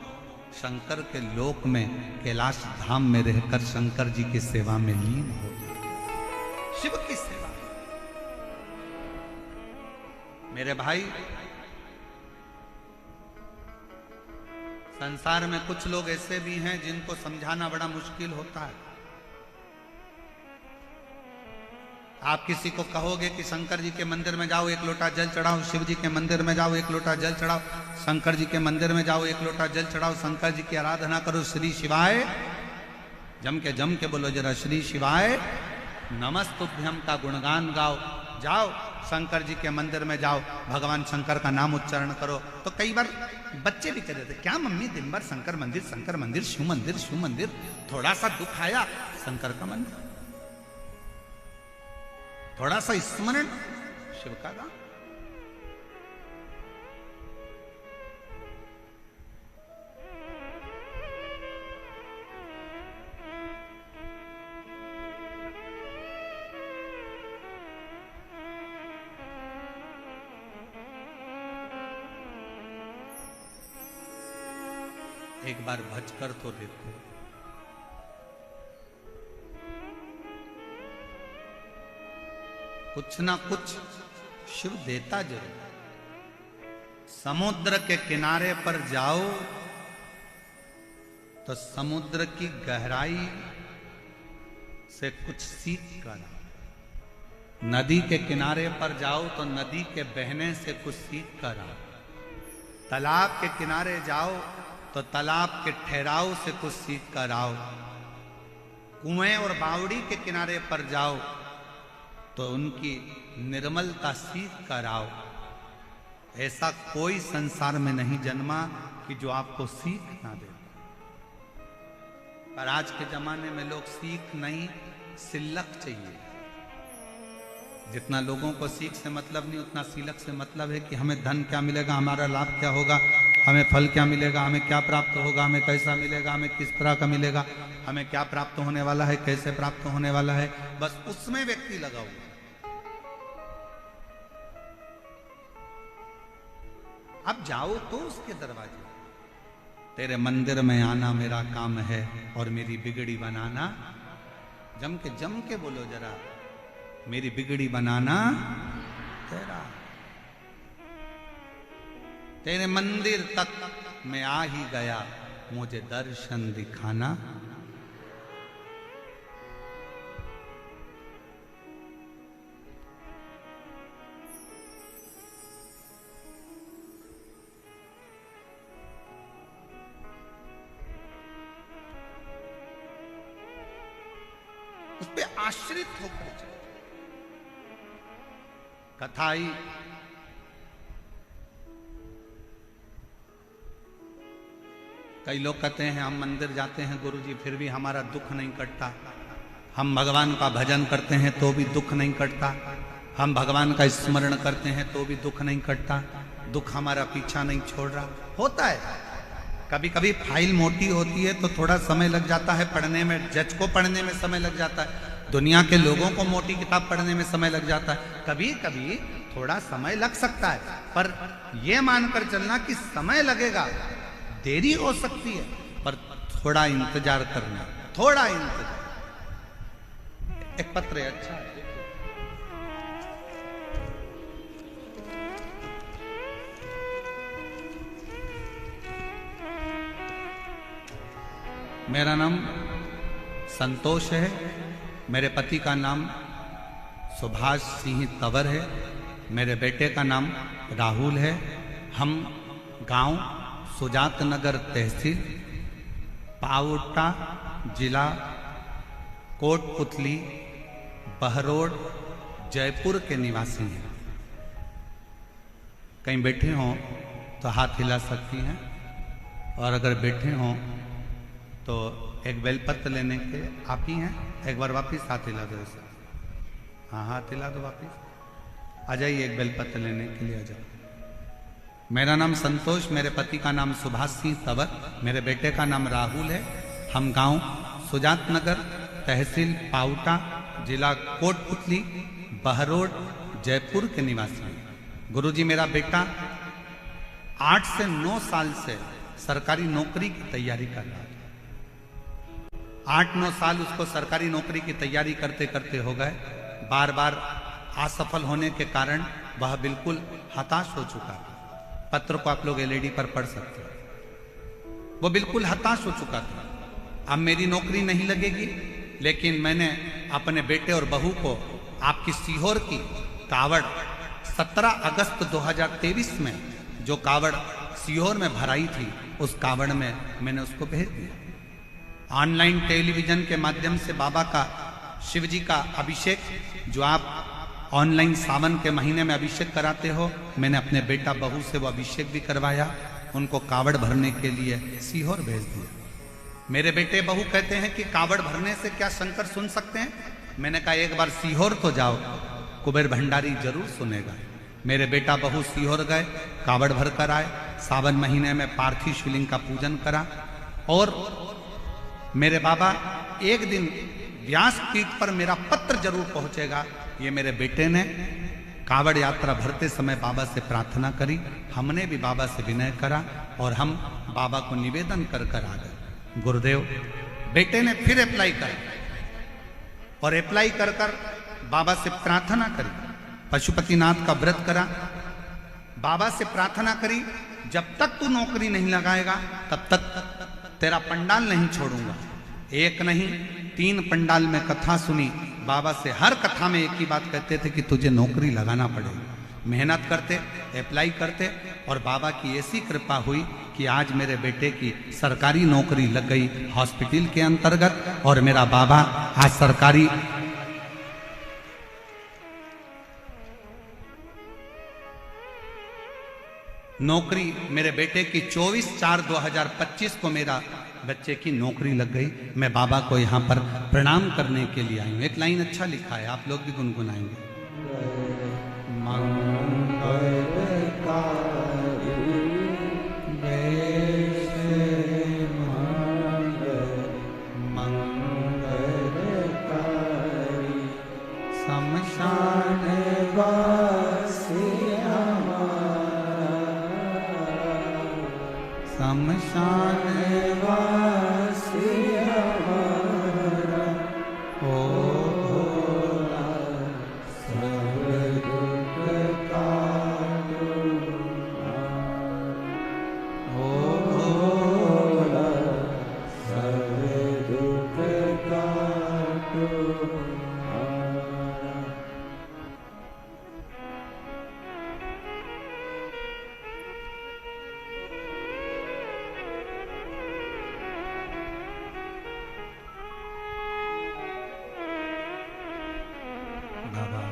[SPEAKER 1] शंकर के लोक में कैलाश धाम में रहकर शंकर जी की सेवा में लीन हो गए, शिव की सेवा। मेरे भाई, संसार में कुछ लोग ऐसे भी हैं जिनको समझाना बड़ा मुश्किल होता है। आप किसी को कहोगे कि शंकर जी के मंदिर में जाओ, 1 लोटा जल चढ़ाओ, शिव जी के मंदिर में जाओ, 1 लोटा जल चढ़ाओ, शंकर जी के मंदिर में जाओ, 1 लोटा जल चढ़ाओ, शंकर जी की आराधना करो, श्री शिवाय, जम के बोलो जरा, श्री शिवाय नमस्तुभ्यम का गुणगान गाओ, जाओ शंकर जी के मंदिर में जाओ, भगवान शंकर का नाम उच्चारण करो। तो कई बार बच्चे भी कहते थे, क्या मम्मी दिन भर शंकर मंदिर, शंकर मंदिर, शिव मंदिर, शिव मंदिर, थोड़ा सा दुख आया शंकर का मंदिर, थोड़ा सा स्मरण शिव का गान। एक बार भजकर तो देखो, कुछ ना कुछ शिव देता जरूर। समुद्र के किनारे पर जाओ तो समुद्र की गहराई से कुछ सीख कर आओ, नदी के किनारे पर जाओ तो नदी के बहने से कुछ सीख कर आओ, तालाब के किनारे जाओ तो तालाब के ठहराव से कुछ सीख कर आओ, कुएं और बावड़ी के किनारे पर जाओ तो उनकी निर्मलता सीख कर आओ। ऐसा कोई संसार में नहीं जन्मा कि जो आपको सीख ना दे। पर आज के जमाने में लोग सीख नहीं, सिलक चाहिए। जितना लोगों को सीख से मतलब नहीं, उतना सिलक से मतलब है कि हमें धन क्या मिलेगा, हमारा लाभ क्या होगा, हमें फल क्या मिलेगा, हमें क्या प्राप्त होगा, हमें कैसा मिलेगा, हमें किस तरह का मिलेगा, हमें क्या प्राप्त होने वाला है, कैसे प्राप्त होने वाला है, बस उसमें व्यक्ति लगा हुआ। अब जाओ तो उसके दरवाजे, तेरे मंदिर में आना मेरा काम है और मेरी बिगड़ी बनाना, जम के बोलो जरा, मेरी बिगड़ी बनाना तेरा। तेरे मंदिर तक मैं आ ही गया, मुझे दर्शन दिखाना। उस पे आश्रित होकर चलो। कथा आई, कई लोग कहते हैं हम मंदिर जाते हैं गुरुजी फिर भी हमारा दुख नहीं कटता, हम भगवान का भजन करते हैं तो भी दुख नहीं कटता, हम भगवान का स्मरण करते हैं तो भी दुख नहीं कटता, दुख हमारा पीछा नहीं छोड़ रहा। होता है, कभी कभी फाइल मोटी होती है तो थोड़ा समय लग जाता है पढ़ने में, जज को पढ़ने में समय लग जाता है, दुनिया के लोगों को मोटी किताब पढ़ने में समय लग जाता है, कभी कभी थोड़ा समय लग सकता है, पर यह मानकर चलना कि समय लगेगा, देरी हो सकती है, पर थोड़ा इंतजार करना, थोड़ा इंतजार। एक पत्र है, अच्छा है। मेरा नाम संतोष है, मेरे पति का नाम सुभाष सिंह तंवर है, मेरे बेटे का नाम राहुल है। हम गांव सुजात नगर तहसील पावटा जिला कोटपुतली बहरोड जयपुर के निवासी हैं। कहीं बैठे हों तो हाथ हिला सकती हैं, और अगर बैठे हों तो एक बेलपत्र लेने के आप ही हैं। एक बार वापिस हाथ हिला दो ऐसा, हाँ हाथ हिला दो वापिस। आ जाइए, एक बेलपत्र लेने के लिए आ जाओ। मेरा नाम संतोष, मेरे पति का नाम सुभाष सिंह तंवर, मेरे बेटे का नाम राहुल है। हम गांव सुजात नगर तहसील पावटा जिला कोटपुतली बहरोड जयपुर के निवासी हैं। गुरुजी, मेरा बेटा 8 से 9 साल से सरकारी नौकरी की तैयारी कर रहा है। 8-9 साल उसको सरकारी नौकरी की तैयारी करते करते हो गए। बार बार असफल होने के कारण वह बिल्कुल हताश हो चुका है। पत्र को आप लोग एलईडी पर पढ़ सकते हैं। वो बिल्कुल हताश हो चुका था। अब मेरी नौकरी नहीं लगेगी, लेकिन मैंने अपने बेटे और बहू को आपकी सीहोर की कावड़ 17 अगस्त 2023 में जो कावड़ सीहोर में भराई थी, उस कावड़ में मैंने उसको भेज दिया। ऑनलाइन टेलीविजन के माध्यम से बाबा का, शिव जी का अभिषेक, जो आप ऑनलाइन सावन के महीने में अभिषेक कराते हो, मैंने अपने बेटा बहू से वो अभिषेक भी करवाया। उनको कावड़ भरने के लिए सीहोर भेज दिया। मेरे बेटे बहू कहते हैं कि कावड़ भरने से क्या शंकर सुन सकते हैं? मैंने कहा एक बार सीहोर तो जाओ, कुबेर भंडारी जरूर सुनेगा। मेरे बेटा बहू सीहोर गए, कावड़ भर कर आए। सावन महीने में पार्थिव शिवलिंग का पूजन करा। और मेरे बाबा, एक दिन व्यासपीठ पर मेरा पत्र जरूर पहुंचेगा। ये मेरे बेटे ने कावड़ यात्रा भरते समय बाबा से प्रार्थना करी। हमने भी बाबा से विनय करा और हम बाबा को निवेदन कर कर आ गए। गुरुदेव, बेटे ने फिर अप्लाई करा और अप्लाई कर कर बाबा से प्रार्थना करी। पशुपतिनाथ का व्रत करा, बाबा से प्रार्थना करी, जब तक तू नौकरी नहीं लगाएगा तब तक तेरा पंडाल नहीं छोड़ूंगा। एक नहीं 3 पंडाल में कथा सुनी। बाबा से हर कथा में एक ही बात कहते थे कि तुझे नौकरी लगाना पड़ेगा। मेहनत करते, अप्लाई करते, और बाबा की ऐसी कृपा हुई कि आज मेरे बेटे की सरकारी नौकरी लग गई हॉस्पिटल के अंतर्गत। और मेरा बाबा आज सरकारी नौकरी, मेरे बेटे की 24/4/2025 को मेरा बच्चे की नौकरी लग गई। मैं बाबा को यहाँ पर प्रणाम करने के लिए आई हूँ। एक लाइन अच्छा लिखा है, आप लोग भी गुनगुनाएंगे। बाबा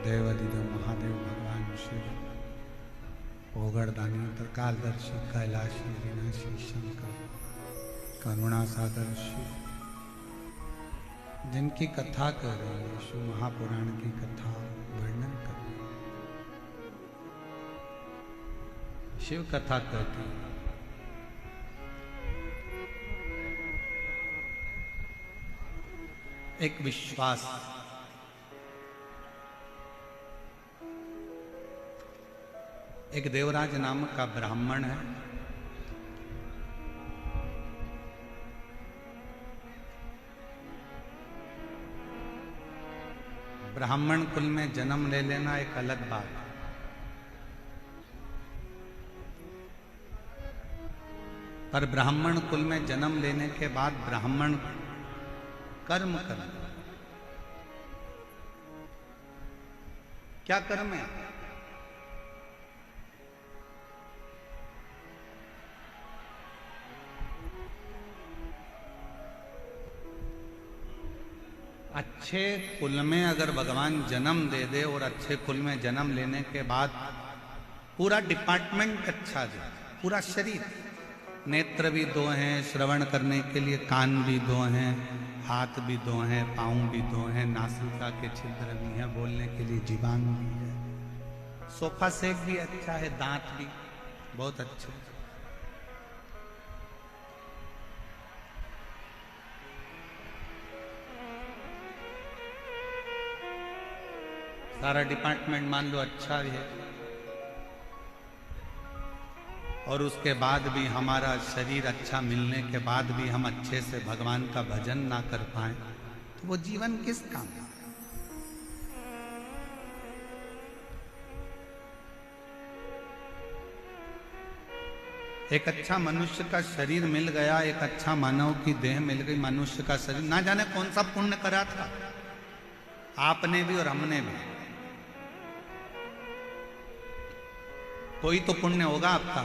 [SPEAKER 1] देवादिदेव महादेव भगवान शिव, ओगड़दानी त्रिकालदर्शी कैलाशी विनाशी शंकर करुणा सागर शिव, जिनकी कथा कर रहे हैं, शिव महापुराण की कथा वर्णन कर रहे हैं। शिव कथा कहती है एक विश्वास, एक देवराज नाम का ब्राह्मण है, ब्राह्मण कुल में जन्म ले लेना एक अलग बात है। पर ब्राह्मण कुल में जन्म लेने के बाद ब्राह्मण कर्म करना, क्या कर्म है? अच्छे कुल में अगर भगवान जन्म दे दे और अच्छे कुल में जन्म लेने के बाद पूरा डिपार्टमेंट अच्छा दे, पूरा शरीर, नेत्र भी दो हैं श्रवण करने के लिए, कान भी दो हैं, हाथ भी दो हैं, पाँव भी दो हैं, नासिका के छिद्र भी हैं, बोलने के लिए जीवान भी है, सोफा सेट भी अच्छा है, दांत भी बहुत अच्छे, सारा डिपार्टमेंट मान लो अच्छा है, और उसके बाद भी हमारा शरीर अच्छा मिलने के बाद भी हम अच्छे से भगवान का भजन ना कर पाए तो वो जीवन किस काम का? एक अच्छा मनुष्य का शरीर मिल गया, एक अच्छा मानव की देह मिल गई, मनुष्य का शरीर, ना जाने कौन सा पुण्य करा था आपने भी और हमने भी। कोई तो पुण्य होगा आपका,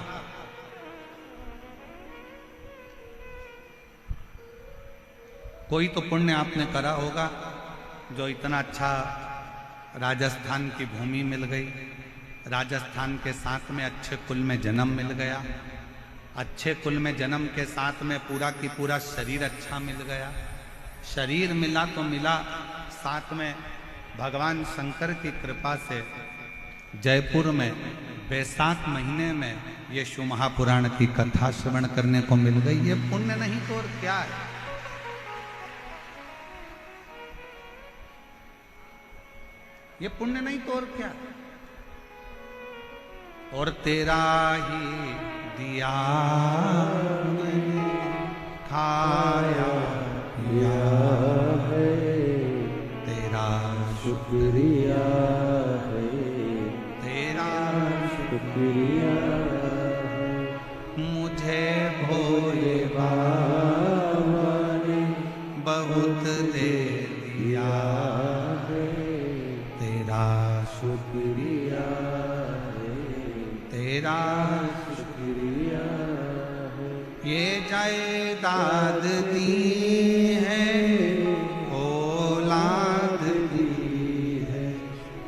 [SPEAKER 1] कोई तो पुण्य आपने करा होगा, जो इतना अच्छा राजस्थान की भूमि मिल गई, राजस्थान के साथ में अच्छे कुल में जन्म मिल गया, अच्छे कुल में जन्म के साथ में पूरा की पूरा शरीर अच्छा मिल गया, शरीर मिला तो मिला, साथ में भगवान शंकर की कृपा से जयपुर में बैसाख महीने में ये शिव महापुराण की कथा श्रवण करने को मिल गई। ये पुण्य नहीं तो और क्या है? ये पुण्य नहीं तो और क्या? और तेरा ही दिया मैंने खाया
[SPEAKER 2] है,
[SPEAKER 1] तेरा
[SPEAKER 2] शुक्रिया है,
[SPEAKER 1] तेरा
[SPEAKER 2] शुक्रिया
[SPEAKER 1] मुझे भोले
[SPEAKER 2] बाबा ने
[SPEAKER 1] बहुत दे दिया, तेरा
[SPEAKER 2] शुक्रिया है,
[SPEAKER 1] तेरा
[SPEAKER 2] शुक्रिया है,
[SPEAKER 1] ये जायदाद दी है, औलाद दी है,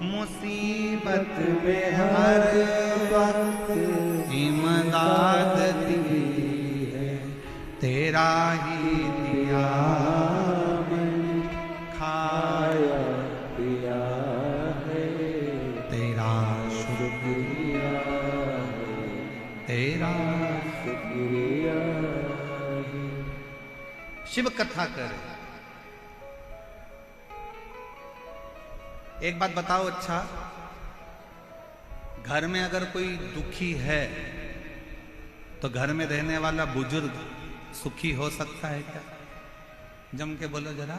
[SPEAKER 1] मुसीबत में हर वक्त इमदाद दी है, तेरा ही दिया मैंने खाया
[SPEAKER 2] दिया है,
[SPEAKER 1] तेरा
[SPEAKER 2] शुक्रिया है,
[SPEAKER 1] तेरा।
[SPEAKER 2] शुक्रिया है।
[SPEAKER 1] शिव कथा करे। एक बात बताओ, अच्छा घर में अगर कोई दुखी है तो घर में रहने वाला बुजुर्ग सुखी हो सकता है क्या? जम के बोलो जरा।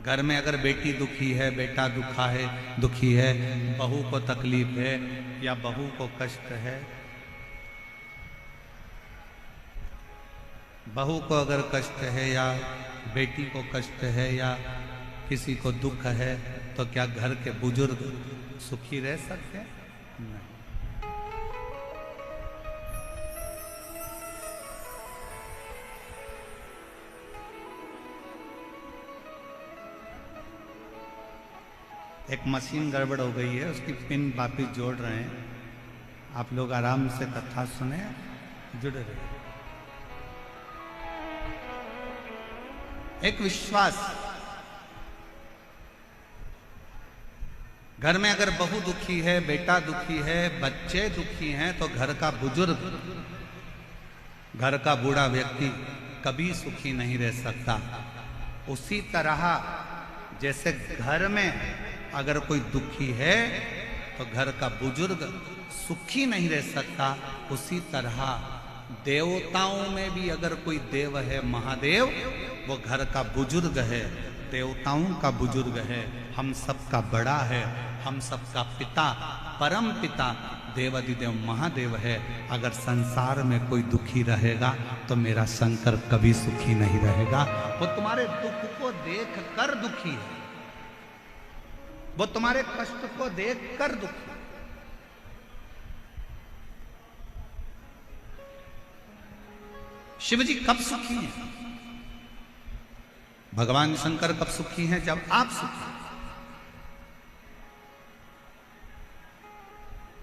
[SPEAKER 1] घर में अगर बेटी दुखी है, बेटा दुखी है, बहू को तकलीफ है या बहू को कष्ट है, बहू को अगर कष्ट है या बेटी को कष्ट है या किसी को दुख है तो क्या घर के बुजुर्ग सुखी रह सकते हैं? नहीं। एक मशीन गड़बड़ हो गई है, उसकी पिन वापिस जोड़ रहे हैं। आप लोग आराम से कथा सुने, जुड़े रहे। एक विश्वास, घर में अगर बहू दुखी है, बेटा दुखी है, बच्चे दुखी हैं तो घर का बुजुर्ग, घर का बूढ़ा व्यक्ति कभी सुखी नहीं रह सकता। उसी तरह जैसे घर में अगर कोई दुखी है तो घर का बुजुर्ग सुखी नहीं रह सकता, उसी तरह देवताओं में भी अगर कोई देव है, महादेव, वो घर का बुजुर्ग है, देवताओं का बुजुर्ग है, हम सबका बड़ा है, हम सबका पिता, परम पिता देवाधिदेव महादेव है। अगर संसार में कोई दुखी रहेगा तो मेरा शंकर कभी सुखी नहीं रहेगा। वो तुम्हारे दुख को देख कर दुखी है, वो तुम्हारे कष्ट को देख कर दुखी है। शिव जी कब सुखी हैं? भगवान शंकर कब सुखी हैं? जब आप सुखी हैं।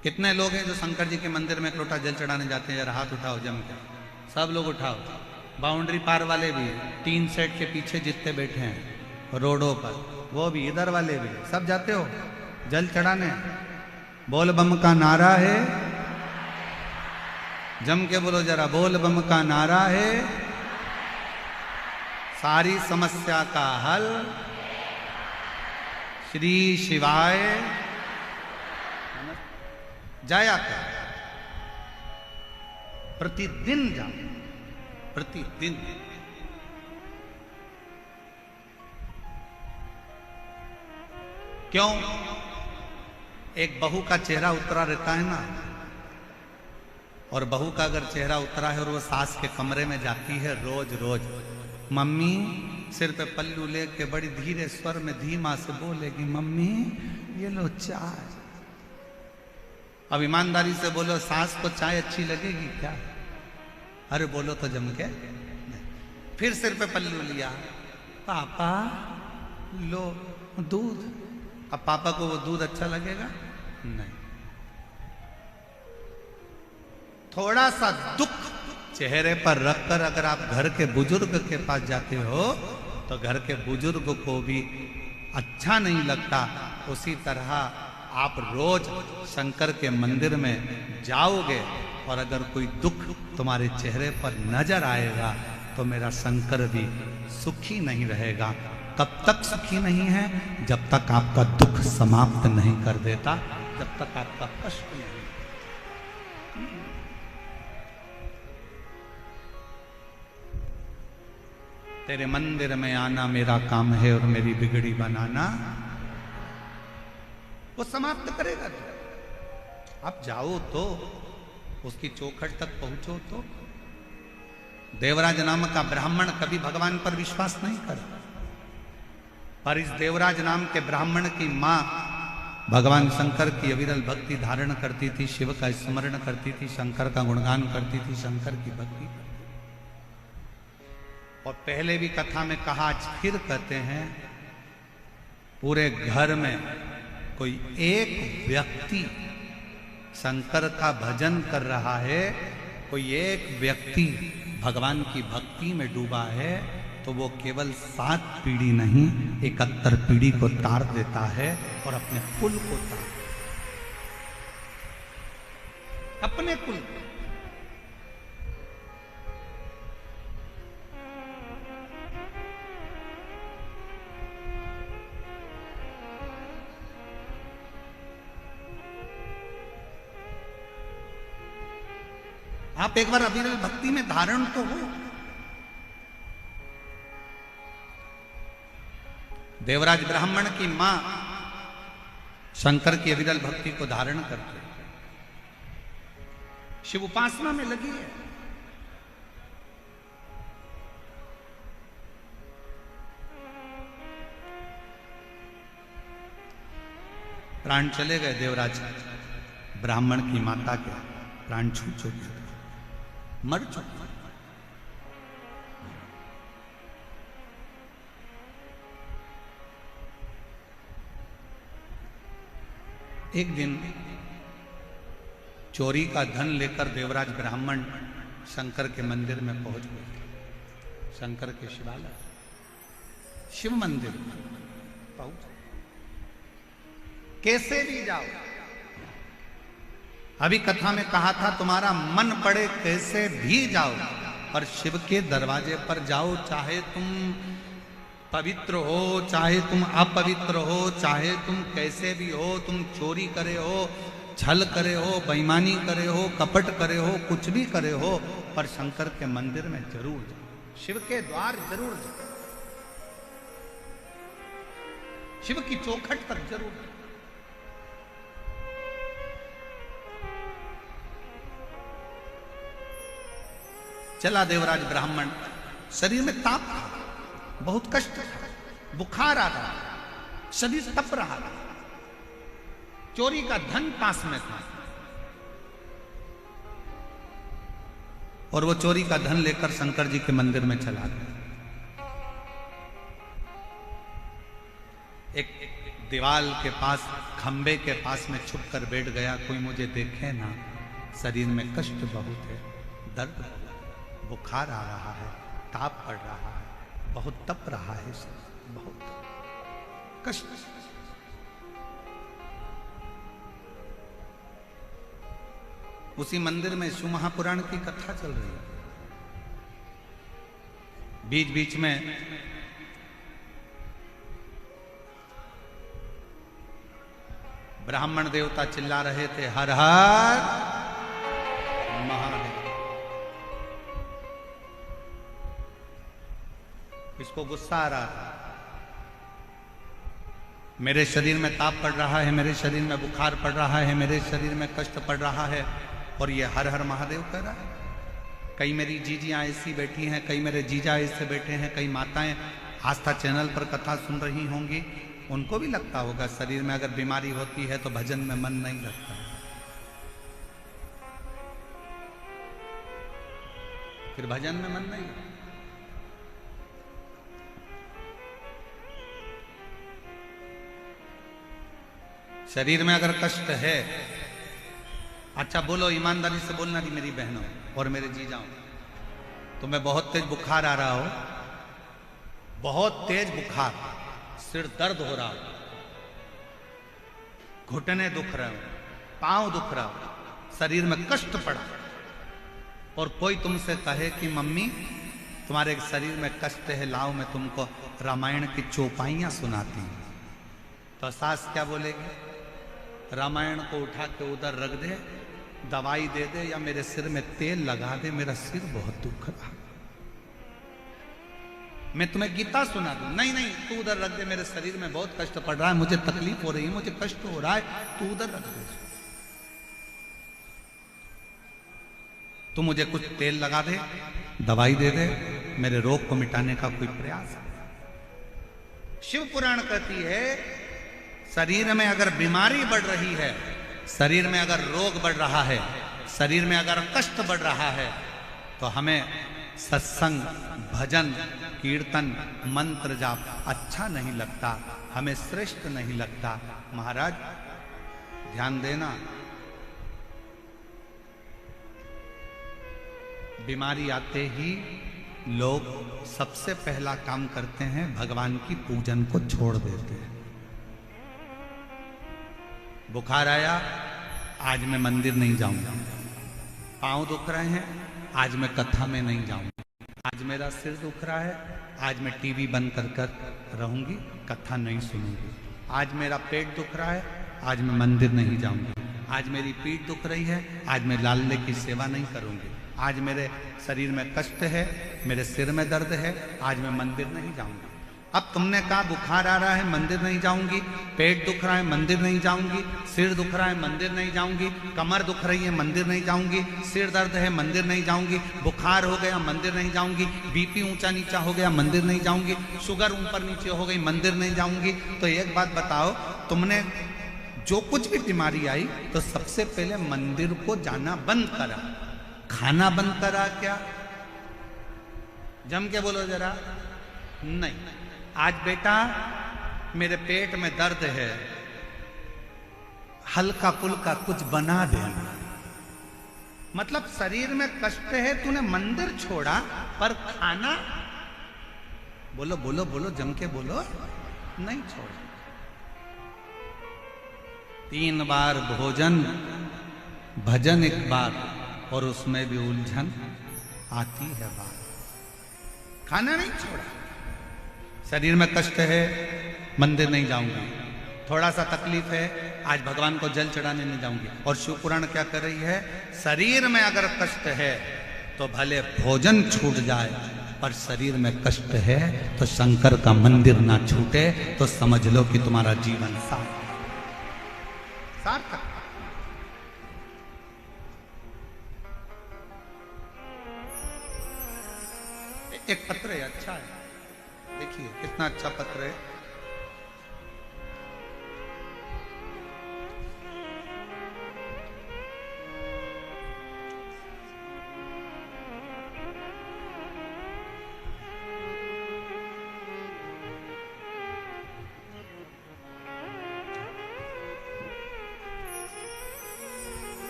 [SPEAKER 1] कितने लोग हैं जो शंकर जी के मंदिर में एक लोटा जल चढ़ाने जाते हैं? जरा हाथ उठाओ जम के, सब लोग उठाओ। बाउंड्री पार वाले भी, टीन सेट के पीछे जितने बैठे हैं रोडों पर, वो भी, इधर वाले भी, सब जाते हो जल चढ़ाने। बोल बम का नारा है, जम के बोलो जरा, बोल बम का नारा है, सारी समस्या का हल श्री शिवाय जाया कर। प्रतिदिन जाओ, प्रतिदिन। क्यों? एक बहू का चेहरा उतरा रहता है ना, और बहू का अगर चेहरा उतरा है और वो सास के कमरे में जाती है रोज रोज, मम्मी सिर पे पल्लू लेके बड़ी धीरे स्वर में धीमा से बोलेगी, मम्मी ये लो चाय। अब ईमानदारी से बोलो, सास को चाय अच्छी लगेगी क्या? अरे बोलो तो जम के। फिर सिर पे पल्लू लिया, पापा लो दूध। अब पापा को वो दूध अच्छा लगेगा? नहीं। थोड़ा सा दुख चेहरे पर रखकर अगर आप घर के बुजुर्ग के पास जाते हो तो घर के बुजुर्ग को भी अच्छा नहीं लगता। उसी तरह आप रोज शंकर के मंदिर में जाओगे और अगर कोई दुख तुम्हारे चेहरे पर नजर आएगा तो मेरा शंकर भी सुखी नहीं रहेगा। कब तक सुखी नहीं है? जब तक आपका दुख समाप्त नहीं कर देता, जब तक आपका कष्ट नहीं। तेरे मंदिर में आना मेरा काम है और मेरी बिगड़ी बनाना वो समाप्त करेगा। आप जाओ तो उसकी चौखट तक पहुंचो तो। देवराज नाम का ब्राह्मण कभी भगवान पर विश्वास नहीं कर, पर इस देवराज नाम के ब्राह्मण की मां भगवान शंकर की अविरल भक्ति धारण करती थी, शिव का स्मरण करती थी, शंकर का गुणगान करती थी, शंकर की भक्ति। और पहले भी कथा में कहा, आज फिर कहते हैं, पूरे घर में कोई एक व्यक्ति शंकर का भजन कर रहा है, कोई एक व्यक्ति भगवान की भक्ति में डूबा है, तो वो केवल 7 पीढ़ी नहीं 71 पीढ़ी को तार देता है और अपने कुल को तार, अपने कुल। आप एक बार अविरल भक्ति में धारण तो हो। देवराज ब्राह्मण की मां शंकर की अविरल भक्ति को धारण करके शिव उपासना में लगी है। प्राण चले गए देवराज ब्राह्मण की माता के, प्राण छूट चुके, मर चुके। एक दिन चोरी का धन लेकर देवराज ब्राह्मण शंकर के मंदिर में पहुंच गए। शंकर के शिवालय, शिव मंदिर पहुंच, कैसे भी जाओ। अभी कथा में कहा था, तुम्हारा मन पड़े कैसे भी जाओ, और शिव के दरवाजे पर जाओ, चाहे तुम पवित्र हो, चाहे तुम अपवित्र हो, चाहे तुम कैसे भी हो, तुम चोरी करे हो, छल करे हो, बेईमानी करे हो, कपट करे हो, कुछ भी करे हो, पर शंकर के मंदिर में जरूर जाओ, शिव के द्वार जरूर जाओ। शिव की चौखट तक जरूर। चला देवराज ब्राह्मण, शरीर में ताप था, बहुत कष्ट था, बुखार आ रहा, शरीर तप रहा था, चोरी का धन पास में था, और वो चोरी का धन लेकर शंकर जी के मंदिर में चला गया। एक दीवाल के पास, खंबे के पास में छुप कर बैठ गया, कोई मुझे देखे ना, शरीर में कष्ट बहुत है, दर्द, बुखार आ रहा है, ताप पड़ रहा है, बहुत तप रहा है, बहुत कष्ट। उसी मंदिर में शिव महापुराण की कथा चल रही है। बीच बीच में ब्राह्मण देवता चिल्ला रहे थे, हर हर महादेव। इसको गुस्सा आ रहा था, मेरे शरीर में ताप पड़ रहा है, मेरे शरीर में बुखार पड़ रहा है, मेरे शरीर में कष्ट पड़ रहा है, और ये हर हर महादेव कह रहा है। कई मेरी जीजियां ऐसी बैठी हैं, कई मेरे जीजा ऐसे बैठे हैं, कई माताएं आस्था चैनल पर कथा सुन रही होंगी, उनको भी लगता होगा शरीर में अगर बीमारी होती है तो भजन में मन नहीं लगता है, फिर भजन में मन नहीं लगता। शरीर में अगर कष्ट है, अच्छा बोलो, ईमानदारी से बोलना थी मेरी बहनों और मेरे जीजाओं, तुम्हें बहुत तेज बुखार आ रहा हो, बहुत तेज बुखार, सिर दर्द हो रहा हो, घुटने दुख रहे हो, पांव दुख रहा हो, शरीर में कष्ट पड़ा, और कोई तुमसे कहे कि मम्मी तुम्हारे शरीर में कष्ट है, लाओ मैं तुमको रामायण की चौपाइयां सुनाती हूं, तो सास क्या बोलेगी? रामायण को उठा के उधर रख दे, दवाई दे दे, या मेरे सिर में तेल लगा दे, मेरा सिर बहुत दुख रहा, मैं तुम्हें गीता सुना दूं। नहीं नहीं, तू उधर रख दे, मेरे शरीर में बहुत कष्ट पड़ रहा है, मुझे तकलीफ हो रही है, मुझे कष्ट हो रहा है, तू उधर रख दे, तू मुझे कुछ तेल लगा दे, दवाई दे दे, मेरे रोग को मिटाने का कोई प्रयास। शिव पुराण कहती है, शरीर में अगर बीमारी बढ़ रही है, शरीर में अगर रोग बढ़ रहा है, शरीर में अगर कष्ट बढ़ रहा है, तो हमें सत्संग, भजन, कीर्तन, मंत्र जाप अच्छा नहीं लगता, हमें श्रेष्ठ नहीं लगता। महाराज ध्यान देना, बीमारी आते ही लोग सबसे पहला काम करते हैं, भगवान की पूजन को छोड़ देते हैं। बुखार आया, आज मैं मंदिर नहीं जाऊंगा, पांव दुख रहे हैं, आज मैं कथा में नहीं जाऊंगी, आज मेरा सिर दुख रहा है, आज मैं टीवी बंद कर कर रहूंगी, कथा नहीं सुनूंगी, आज मेरा पेट दुख रहा है, आज मैं मंदिर नहीं जाऊंगी, आज मेरी पीठ दुख रही है, आज मैं लाले की सेवा नहीं करूंगी, आज मेरे शरीर में कष्ट है, मेरे सिर में दर्द है, आज मैं मंदिर नहीं जाऊंगी। अब तुमने कहा बुखार आ रहा है, मंदिर नहीं जाऊंगी, पेट दुख रहा है, मंदिर नहीं जाऊंगी, सिर दुख रहा है, मंदिर नहीं जाऊंगी, कमर दुख रही है, मंदिर नहीं जाऊंगी, सिर दर्द है, मंदिर नहीं जाऊंगी, बुखार हो गया, मंदिर नहीं जाऊंगी, बीपी ऊंचा नीचा हो गया, मंदिर नहीं जाऊंगी, शुगर ऊपर नीचे हो गई, मंदिर नहीं जाऊंगी। तो एक बात बताओ, तुमने जो कुछ भी बीमारी आई तो सबसे पहले मंदिर को जाना बंद करा, खाना बंद करा क्या? जम के बोलो जरा। नहीं, आज बेटा मेरे पेट में दर्द है, हल्का फुल्का कुछ बना देना। मतलब शरीर में कष्ट है, तूने मंदिर छोड़ा, पर खाना, बोलो बोलो बोलो, जम के बोलो, नहीं छोड़ा। 3 बार भोजन, भजन 1 बार, और उसमें भी उलझन आती है बात। खाना नहीं छोड़ा, शरीर में कष्ट है, मंदिर नहीं जाऊंगी, थोड़ा सा तकलीफ है, आज भगवान को जल चढ़ाने नहीं जाऊंगी। और शिव पुराण क्या कर रही है? शरीर में अगर कष्ट है तो भले भोजन छूट जाए, पर शरीर में कष्ट है तो शंकर का मंदिर ना छूटे तो समझ लो कि तुम्हारा जीवन सार्थक। एक पत्र है, अच्छा है, देखिए कितना अच्छा पत्र है।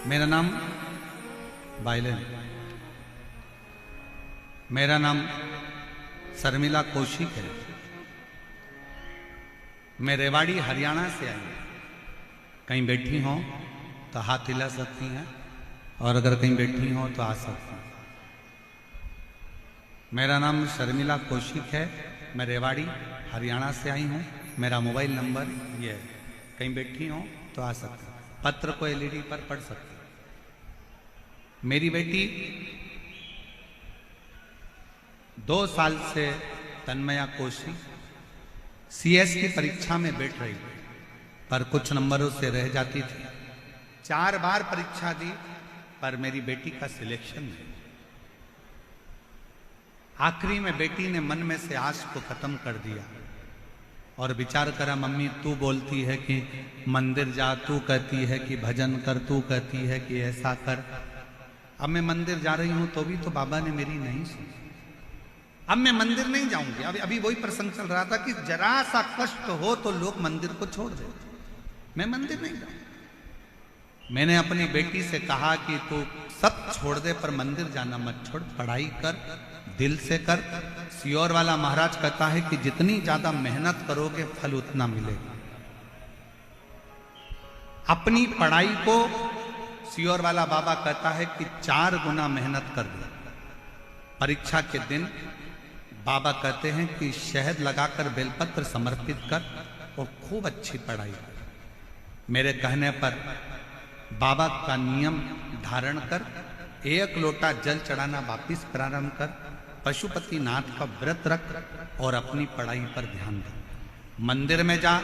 [SPEAKER 1] मेरा नाम बाइलेन, मेरा नाम शर्मिला कौशिक है। मैं रेवाड़ी हरियाणा से आई। कहीं बैठी हो तो हाथ हिला सकती हैं और अगर कहीं बैठी हो तो आ सकती हैं। मेरा नाम शर्मिला कौशिक है, मैं रेवाड़ी हरियाणा से आई हूँ। मेरा मोबाइल नंबर ये है, कहीं बैठी हो तो आ सकती हैं। पत्र को एलईडी पर पढ़ सकती हैं। मेरी बेटी 2 साल से तन्मया कौशिक सीएस की परीक्षा में बैठ रही थी, पर कुछ नंबरों से रह जाती थी। 4 बार परीक्षा दी पर मेरी बेटी का सिलेक्शन नहीं। आखिरी में बेटी ने मन में से आश को खत्म कर दिया और विचार करा, मम्मी तू बोलती है कि मंदिर जा, तू कहती है कि भजन कर, तू कहती है कि ऐसा कर। अब मैं मंदिर जा रही हूं तो भी तो बाबा ने मेरी नहीं सुनी। अब मैं मंदिर नहीं जाऊंगी। अभी वही प्रसंग चल रहा था कि जरा सा कष्ट हो तो लोग मंदिर को छोड़ दे। मैं मंदिर नहीं जाऊंगी। मैंने अपनी बेटी से कहा कि तू सब छोड़ दे पर मंदिर जाना मत छोड़, पढ़ाई कर, दिल से कर। सियोर वाला महाराज कहता है कि जितनी ज्यादा मेहनत करोगे फल उतना मिलेगा। अपनी पढ़ाई को सियोर वाला बाबा कहता है कि 4 गुना मेहनत कर दो। परीक्षा के दिन बाबा कहते हैं कि शहद लगाकर बेलपत्र समर्पित कर और खूब अच्छी पढ़ाई कर। मेरे कहने पर बाबा का नियम धारण कर, 1 लोटा जल चढ़ाना वापिस प्रारंभ कर, पशुपति नाथ का व्रत रख और अपनी पढ़ाई पर ध्यान दे। मंदिर में जा,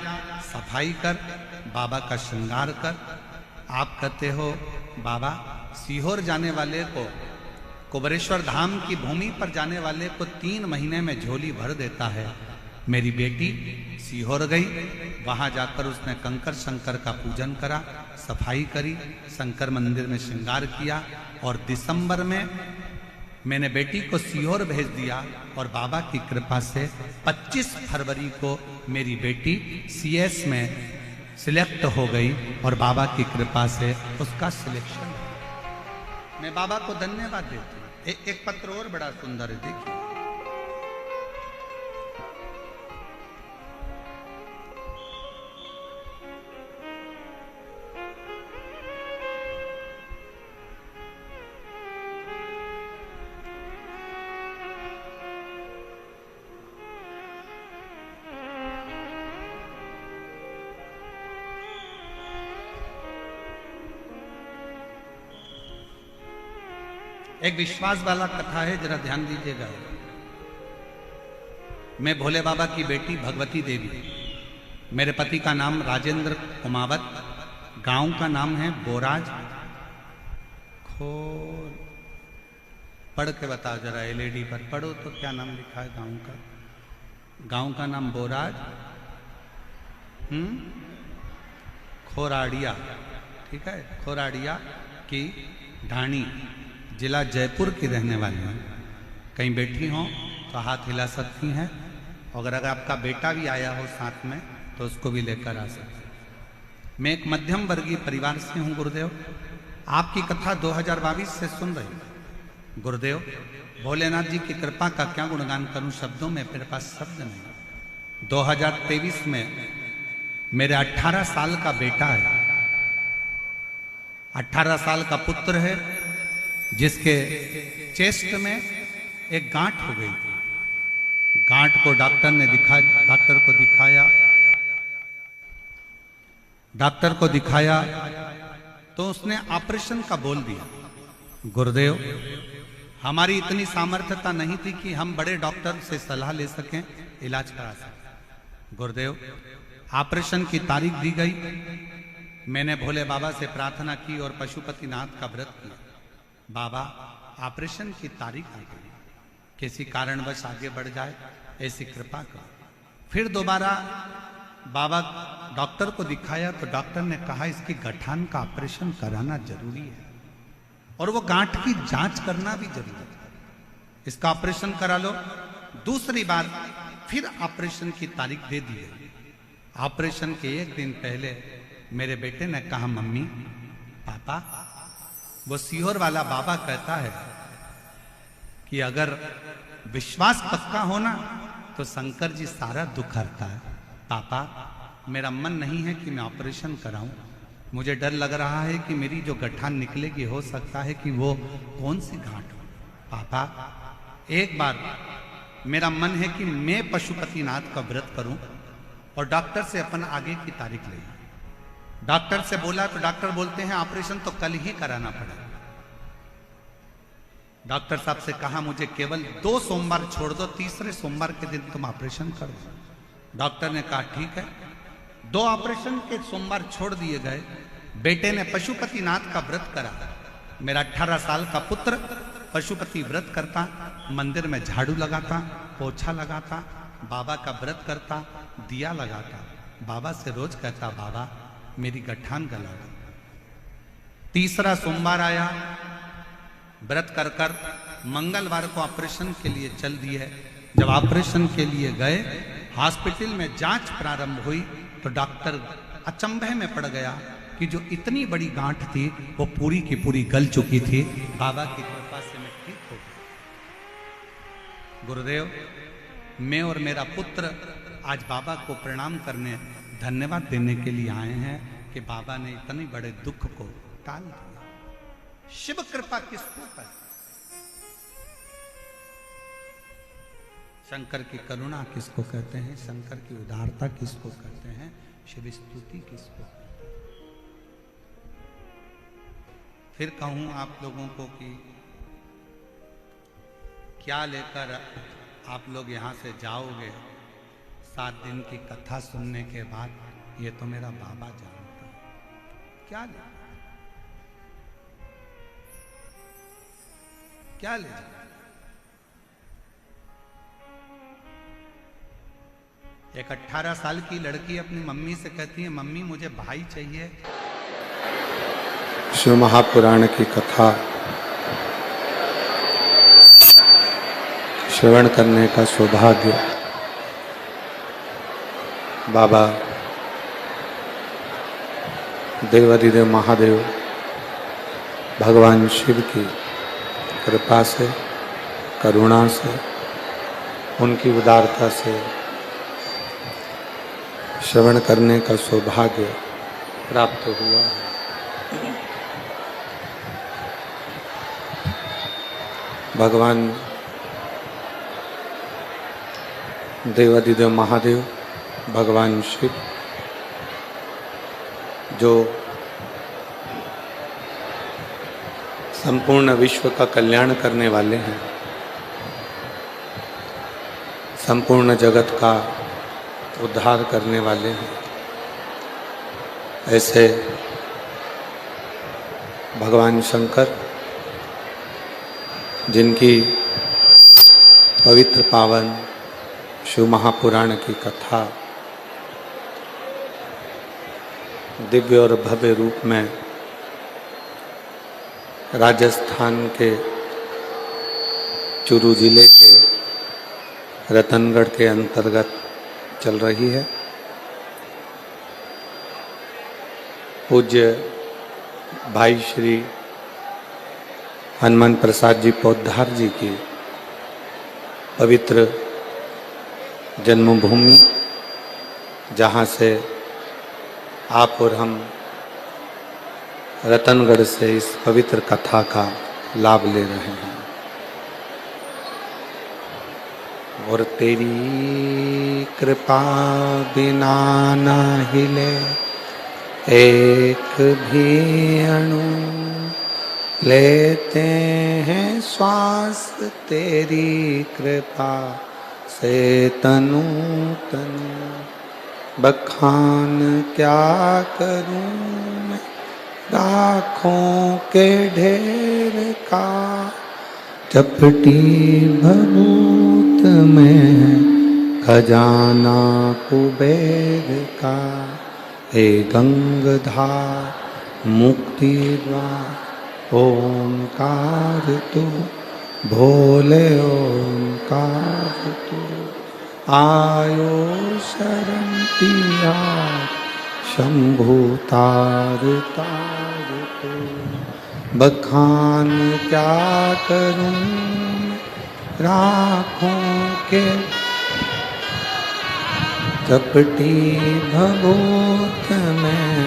[SPEAKER 1] सफाई कर, बाबा का श्रृंगार कर। आप कहते हो बाबा सीहोर जाने वाले को, कुबरेश्वर धाम की भूमि पर जाने वाले को 3 महीने में झोली भर देता है। मेरी बेटी सीहोर गई, वहां जाकर उसने कंकर शंकर का पूजन करा, सफाई करी, शंकर मंदिर में श्रृंगार किया और दिसंबर में मैंने बेटी को सीहोर भेज दिया और बाबा की कृपा से 25 फरवरी को मेरी बेटी सीएस में सिलेक्ट हो गई और बाबा की कृपा से उसका सिलेक्शन। मैं बाबा को धन्यवाद देती हूँ। एक पत्र और बड़ा सुंदर है, देखिए। एक विश्वास वाला कथा है, जरा ध्यान दीजिएगा। मैं भोले बाबा की बेटी भगवती देवी, मेरे पति का नाम राजेंद्र कुमावत, गांव का नाम है बोराज। खोल पढ़ के बताओ जरा, एलईडी पर पढ़ो तो क्या नाम लिखा है गांव का। गांव का नाम बोराज, खोराड़िया, ठीक है, खोराड़िया की ढाणी, जिला जयपुर की रहने वाली हैं। कहीं बैठी हो तो हाथ हिला सकती हैं, अगर आपका बेटा भी आया हो साथ में तो उसको भी लेकर आ सकते हैं। मैं एक मध्यम वर्गीय परिवार से हूँ गुरुदेव। आपकी कथा 2022 से सुन रही हूँ गुरुदेव। भोलेनाथ जी की कृपा का क्या गुणगान करूं, शब्दों में मेरे पास शब्द नहीं। 2023 में मेरे 18 साल का बेटा है, 18 साल का पुत्र है, जिसके चेस्ट में एक गांठ हो गई थी। गांठ को डॉक्टर को दिखाया तो उसने ऑपरेशन का बोल दिया। गुरुदेव हमारी इतनी सामर्थ्यता नहीं थी कि हम बड़े डॉक्टर से सलाह ले सकें, इलाज करा सकें। गुरुदेव, ऑपरेशन की तारीख दी गई। मैंने भोले बाबा से प्रार्थना की और पशुपतिनाथ का व्रत किया। बाबा, ऑपरेशन की तारीख आ गई, किसी कारणवश आगे बढ़ जाए ऐसी कृपा करो। फिर दोबारा बाबा डॉक्टर को दिखाया तो डॉक्टर ने कहा इसकी गठान का ऑपरेशन कराना जरूरी है और वो गांठ की जांच करना भी जरूरी है, इसका ऑपरेशन करा लो। दूसरी बार फिर ऑपरेशन की तारीख दे दी गई। ऑपरेशन के एक दिन पहले मेरे बेटे ने कहा, मम्मी पापा, वो सीहोर वाला बाबा कहता है कि अगर विश्वास पक्का होना तो शंकर जी सारा दुख हरता है। पापा, मेरा मन नहीं है कि मैं ऑपरेशन कराऊं, मुझे डर लग रहा है कि मेरी जो गठान निकलेगी हो सकता है कि वो कौन सी गांठ हो। पापा, एक बार मेरा मन है कि मैं पशुपतिनाथ का व्रत करूं और डॉक्टर से अपन आगे की तारीख ले। डॉक्टर से बोला तो डॉक्टर बोलते हैं ऑपरेशन तो कल ही कराना पड़ेगा। डॉक्टर साहब से कहा मुझे केवल 2 सोमवार छोड़ दो, तीसरे सोमवार के दिन तुम ऑपरेशन कर दो। डॉक्टर ने कहा ठीक है। 2 ऑपरेशन के सोमवार छोड़ दिए गए। बेटे ने पशुपतिनाथ का व्रत करा। मेरा 18 साल का पुत्र पशुपति व्रत करता, मंदिर में झाड़ू लगाता, पोछा लगाता, बाबा का व्रत करता, दिया लगाता, बाबा से रोज कहता, बाबा मेरी गठान गला दो। तीसरा सोमवार आया, व्रत कर कर मंगलवार को ऑपरेशन के लिए चल दिए। जब ऑपरेशन के लिए गए, हॉस्पिटल में जांच प्रारंभ हुई तो डॉक्टर अचंभे में पड़ गया कि जो इतनी बड़ी गांठ थी वो पूरी की पूरी गल चुकी थी। बाबा की कृपा से मैं ठीक हो गया। गुरुदेव, मैं और मेरा पुत्र आज बाबा को प्रणाम करने, धन्यवाद देने के लिए आए हैं कि बाबा ने इतने बड़े दुख को टाल दिया। शिव कृपा किसको कहते हैं? शंकर की करुणा किसको कहते हैं? शंकर की उदारता किसको कहते हैं? शिव स्तुति किसको कहते हैं? फिर कहूं आप लोगों को कि क्या लेकर आप लोग यहां से जाओगे 7 दिन की कथा सुनने के बाद? ये तो मेरा बाबा जानता है। क्या ले, क्या ले? एक 18 साल की लड़की अपनी मम्मी से कहती है, मम्मी मुझे भाई चाहिए।
[SPEAKER 3] शिव महापुराण की कथा श्रवण करने का सौभाग्य बाबा देवाधिदेव महादेव भगवान शिव की कृपा से, करुणा से, उनकी उदारता से श्रवण करने का सौभाग्य प्राप्त हुआ है। भगवान देवाधिदेव महादेव भगवान शिव जो संपूर्ण विश्व का कल्याण करने वाले हैं, संपूर्ण जगत का उद्धार करने वाले हैं, ऐसे भगवान शंकर जिनकी पवित्र पावन शिव महापुराण की कथा दिव्य और भव्य रूप में राजस्थान के चूरू जिले के रतनगढ़ के अंतर्गत चल रही है। पूज्य भाई श्री हनुमान प्रसाद जी पौधार जी की पवित्र जन्मभूमि, जहाँ से आप और हम रतनगढ़ से इस पवित्र कथा का लाभ ले रहे हैं। और तेरी कृपा बिना न हिले एक भी अणु, लेते हैं श्वास तेरी कृपा से तनु तनु। बखान क्या करूं मैं लाखों के ढेर का, चपटी भभूत में खजाना कुबेर का। हे गंगधार मुक्ति द्वार ओंकार तू, भोले ओंकार तू। आयो शरण तिया शंभु तार तार तू। बखान क्या करूं राखों के, चपटी भभूत में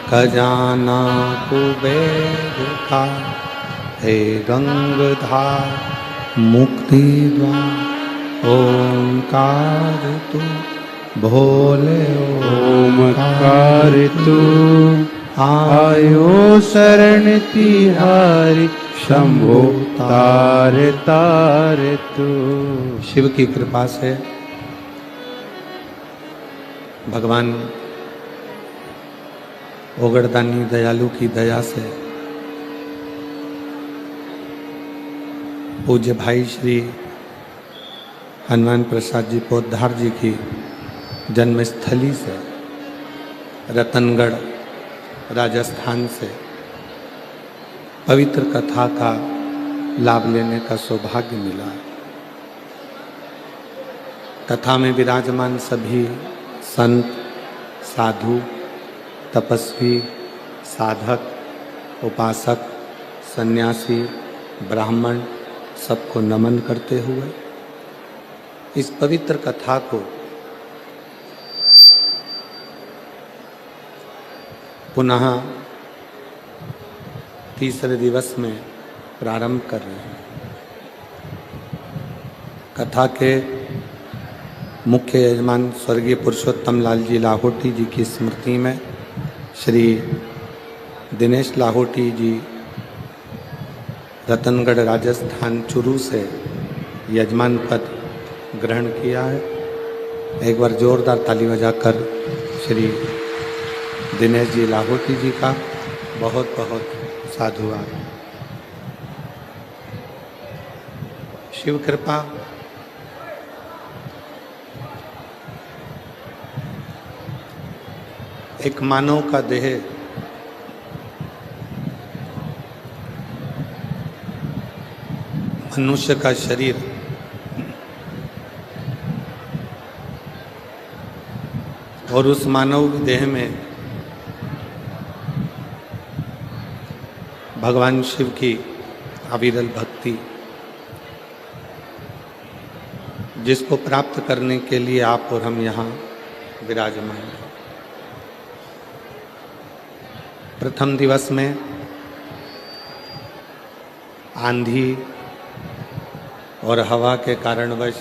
[SPEAKER 3] खजाना कुबेर का। हे गंगधार मुक्ति द्वार ओंकार तू, भोले
[SPEAKER 2] ओंकार तू। आयो शरण तिहारी शंभो तार तार तू।
[SPEAKER 3] शिव की कृपा से, भगवान ओगड़दानी दयालु की दया से, पूज्य भाई श्री हनुमान प्रसाद जी पोद्दार जी की जन्मस्थली से, रतनगढ़ राजस्थान से पवित्र कथा का लाभ लेने का सौभाग्य मिला। कथा में विराजमान सभी संत, साधु, तपस्वी, साधक, उपासक, सन्यासी, ब्राह्मण सबको नमन करते हुए इस पवित्र कथा को पुनः तीसरे दिवस में प्रारंभ कर रहे हैं। कथा के मुख्य यजमान स्वर्गीय पुरुषोत्तम लाल जी लाहोटी जी की स्मृति में श्री दिनेश लाहोटी जी रतनगढ़ राजस्थान चुरू से यजमान पद ग्रहण किया है। एक बार जोरदार ताली बजाकर श्री दिनेश जी लाहोटी जी का बहुत बहुत साधुवाद। शिव कृपा एक मानव का देह मनुष्य का शरीर और उस मानव देह में भगवान शिव की अविरल भक्ति, जिसको प्राप्त करने के लिए आप और हम यहाँ विराजमान हैं। प्रथम दिवस में आंधी और हवा के कारणवश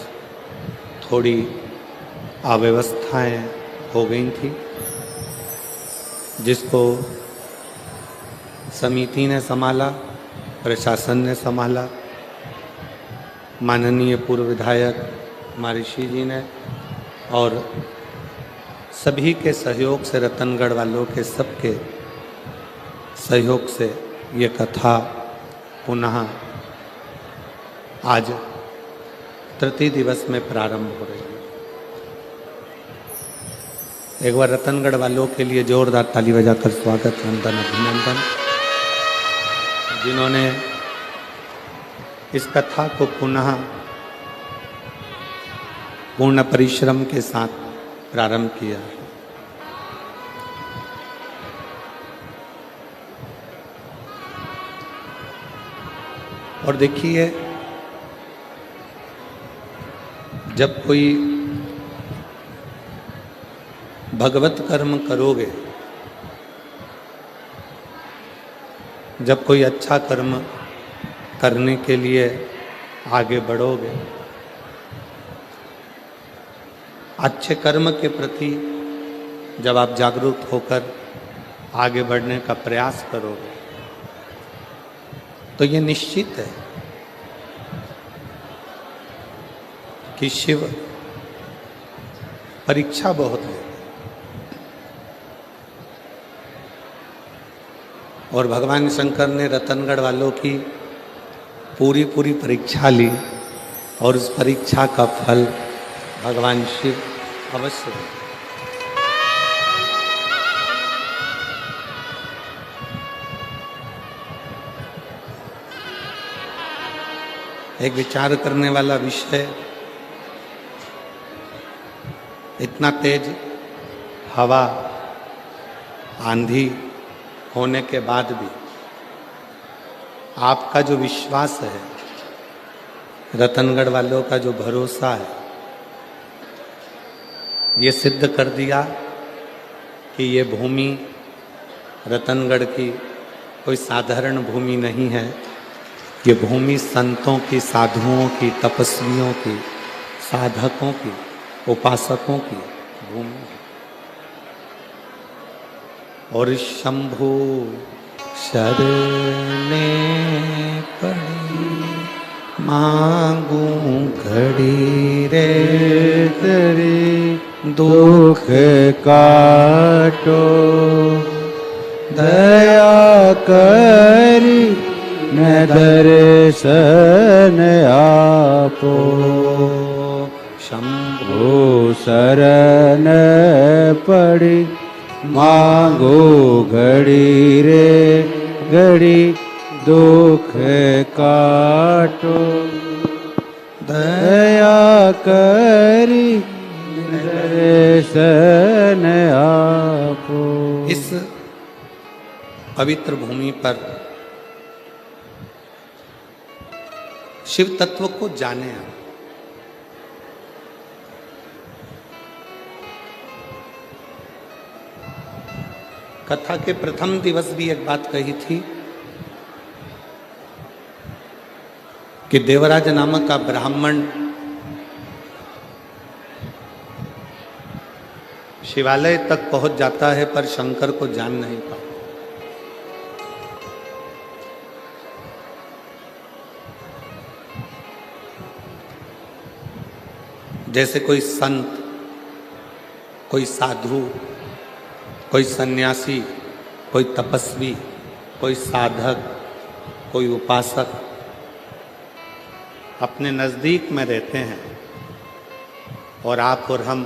[SPEAKER 3] थोड़ी अव्यवस्थाएं हो गई थी, जिसको समिति ने संभाला, प्रशासन ने संभाला, माननीय पूर्व विधायक महर्षि जी ने, और सभी के सहयोग से, रतनगढ़ वालों के सबके सहयोग से ये कथा पुनः आज तृतीय दिवस में प्रारंभ हो रही है। एक बार रतनगढ़ वालों के लिए जोरदार ताली बजाकर स्वागत, वंदन, अभिनंदन, जिन्होंने इस कथा को पुनः पूर्ण परिश्रम के साथ प्रारंभ किया है। और देखिए, जब कोई भगवत कर्म करोगे, जब कोई अच्छा कर्म करने के लिए आगे बढ़ोगे, अच्छे कर्म के प्रति जब आप जागरूक होकर आगे बढ़ने का प्रयास करोगे, तो ये निश्चित है कि शिव परीक्षा बहुत लेते हैं। और भगवान शंकर ने रतनगढ़ वालों की पूरी परीक्षा ली और उस परीक्षा का फल भगवान शिव अवश्य दें। एक विचार करने वाला विषय, इतना तेज हवा आंधी होने के बाद भी आपका जो विश्वास है, रतनगढ़ वालों का जो भरोसा है, ये सिद्ध कर दिया कि ये भूमि रतनगढ़ की कोई साधारण भूमि नहीं है। ये भूमि संतों की, साधुओं की, तपस्वियों की, साधकों की, उपासकों की भूमि है। और शंभु शरणे पड़ी मांगू घड़ी रे
[SPEAKER 2] तेरी दुख काटो दया करी न दर्शन आपो शंभु शरण पड़ी मांगो घड़ी रे घड़ी दुख काटो दया करी दर्शन आपो।
[SPEAKER 3] इस पवित्र भूमि पर शिव तत्व को जाने आप। कथा के प्रथम दिवस भी एक बात कही थी कि देवराज नामक का ब्राह्मण शिवालय तक पहुंच जाता है पर शंकर को जान नहीं पाता। जैसे कोई संत, कोई साधु, कोई सन्यासी, कोई तपस्वी, कोई साधक, कोई उपासक अपने नज़दीक में रहते हैं और आप और हम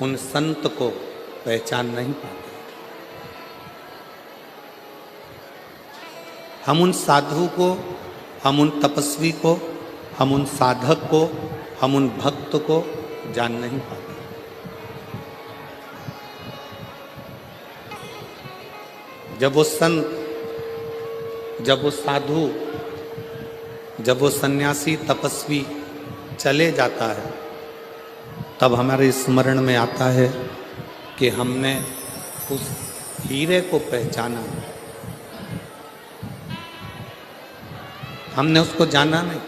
[SPEAKER 3] उन संत को पहचान नहीं पाते। हम उन साधु को, हम उन तपस्वी को, हम उन साधक को, हम उन भक्त को जान नहीं पाते। जब वो संत, जब वो साधु, जब वो सन्यासी, तपस्वी चले जाता है, तब हमारे स्मरण में आता है कि हमने उस हीरे को पहचाना, हमने उसको जाना नहीं।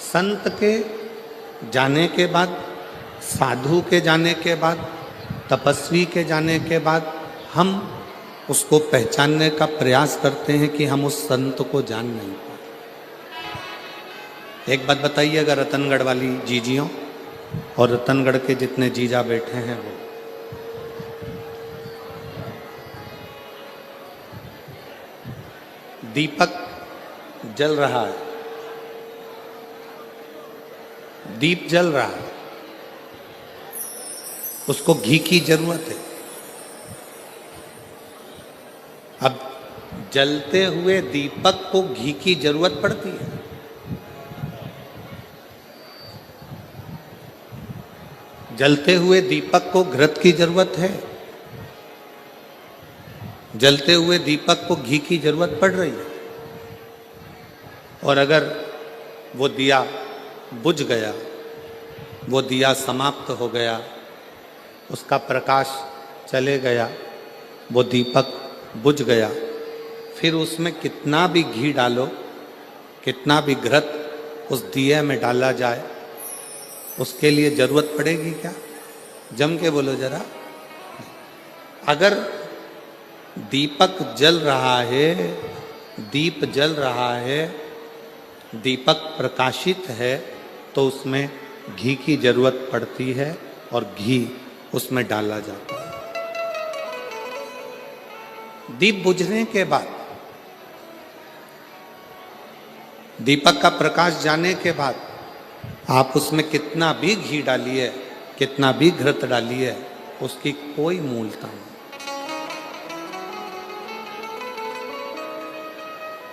[SPEAKER 3] संत के जाने के बाद, साधु के जाने के बाद, तपस्वी के जाने के बाद हम उसको पहचानने का प्रयास करते हैं कि हम उस संत को जान नहीं पाए। एक बात बताइएगा रतनगढ़ वाली जीजियों और रतनगढ़ के जितने जीजा बैठे हैं, वो दीपक जल रहा है, दीप जल रहा है, उसको घी की जरूरत है। अब जलते हुए दीपक को घी की जरूरत पड़ती है। जलते हुए दीपक को घृत की जरूरत है। जलते हुए दीपक को घी की जरूरत पड़ रही है। और अगर वो दिया बुझ गया, वो दिया समाप्त हो गया, उसका प्रकाश चले गया, वो दीपक बुझ गया, फिर उसमें कितना भी घी डालो, कितना भी घृत उस दिए में डाला जाए, उसके लिए जरूरत पड़ेगी क्या? जम के बोलो जरा। अगर दीपक जल रहा है, दीप जल रहा है, दीपक प्रकाशित है, तो उसमें घी की जरूरत पड़ती है और घी उसमें डाला जाता है। दीप बुझने के बाद, दीपक का प्रकाश जाने के बाद आप उसमें कितना भी घी डालिए, कितना भी घृत डालिए, उसकी कोई मूलता नहीं,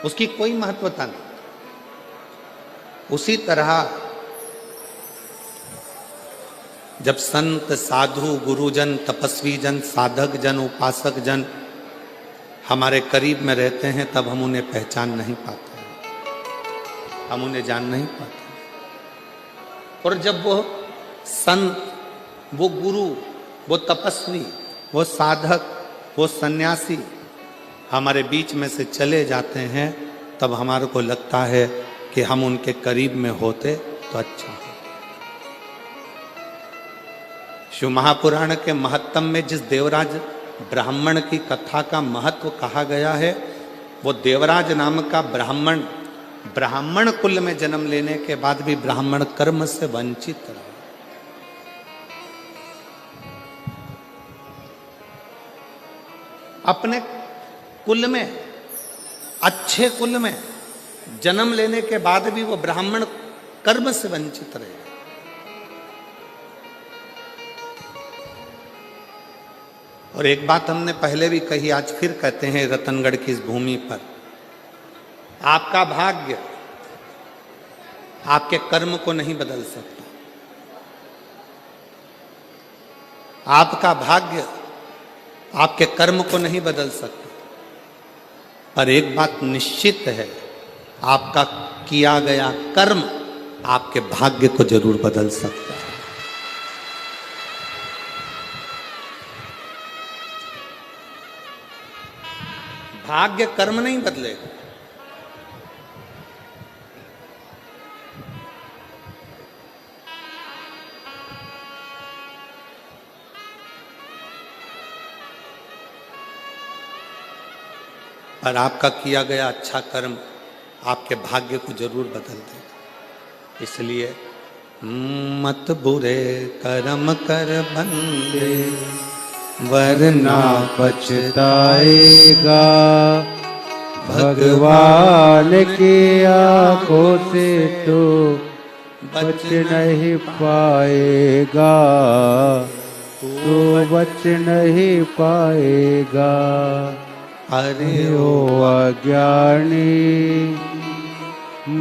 [SPEAKER 3] उसकी कोई महत्वता नहीं। उसी तरह जब संत, साधु, गुरुजन, तपस्वी जन, साधक जन, उपासक जन हमारे करीब में रहते हैं, तब हम उन्हें पहचान नहीं पाते, हम उन्हें जान नहीं पाते। और जब वो संत, वो गुरु, वो तपस्वी, वो साधक, वो सन्यासी हमारे बीच में से चले जाते हैं, तब हमारे को लगता है कि हम उनके करीब में होते तो अच्छा हो। शिव महापुराण के महत्तम में जिस देवराज ब्राह्मण की कथा का महत्व कहा गया है, वो देवराज नाम का ब्राह्मण, ब्राह्मण कुल में जन्म लेने के बाद भी ब्राह्मण कर्म से वंचित रहा। अपने कुल में, अच्छे कुल में जन्म लेने के बाद भी वो ब्राह्मण कर्म से वंचित रहे। और एक बात हमने पहले भी कही, आज फिर कहते हैं रतनगढ़ की इस भूमि पर, आपका भाग्य आपके कर्म को नहीं बदल सकता, आपका भाग्य आपके कर्म को नहीं बदल सकता। पर एक बात निश्चित है, आपका किया गया कर्म आपके भाग्य को जरूर बदल सकता है। भाग्य कर्म नहीं बदलेगा। पर आपका किया गया अच्छा कर्म आपके भाग्य को जरूर बदल देगा। इसलिए मत बुरे कर्म कर बंदे,
[SPEAKER 2] वरना पछताएगा, भगवान की आंखों से तो बच नहीं पाएगा, तो बच नहीं पाएगा। अरे ओ अज्ञानी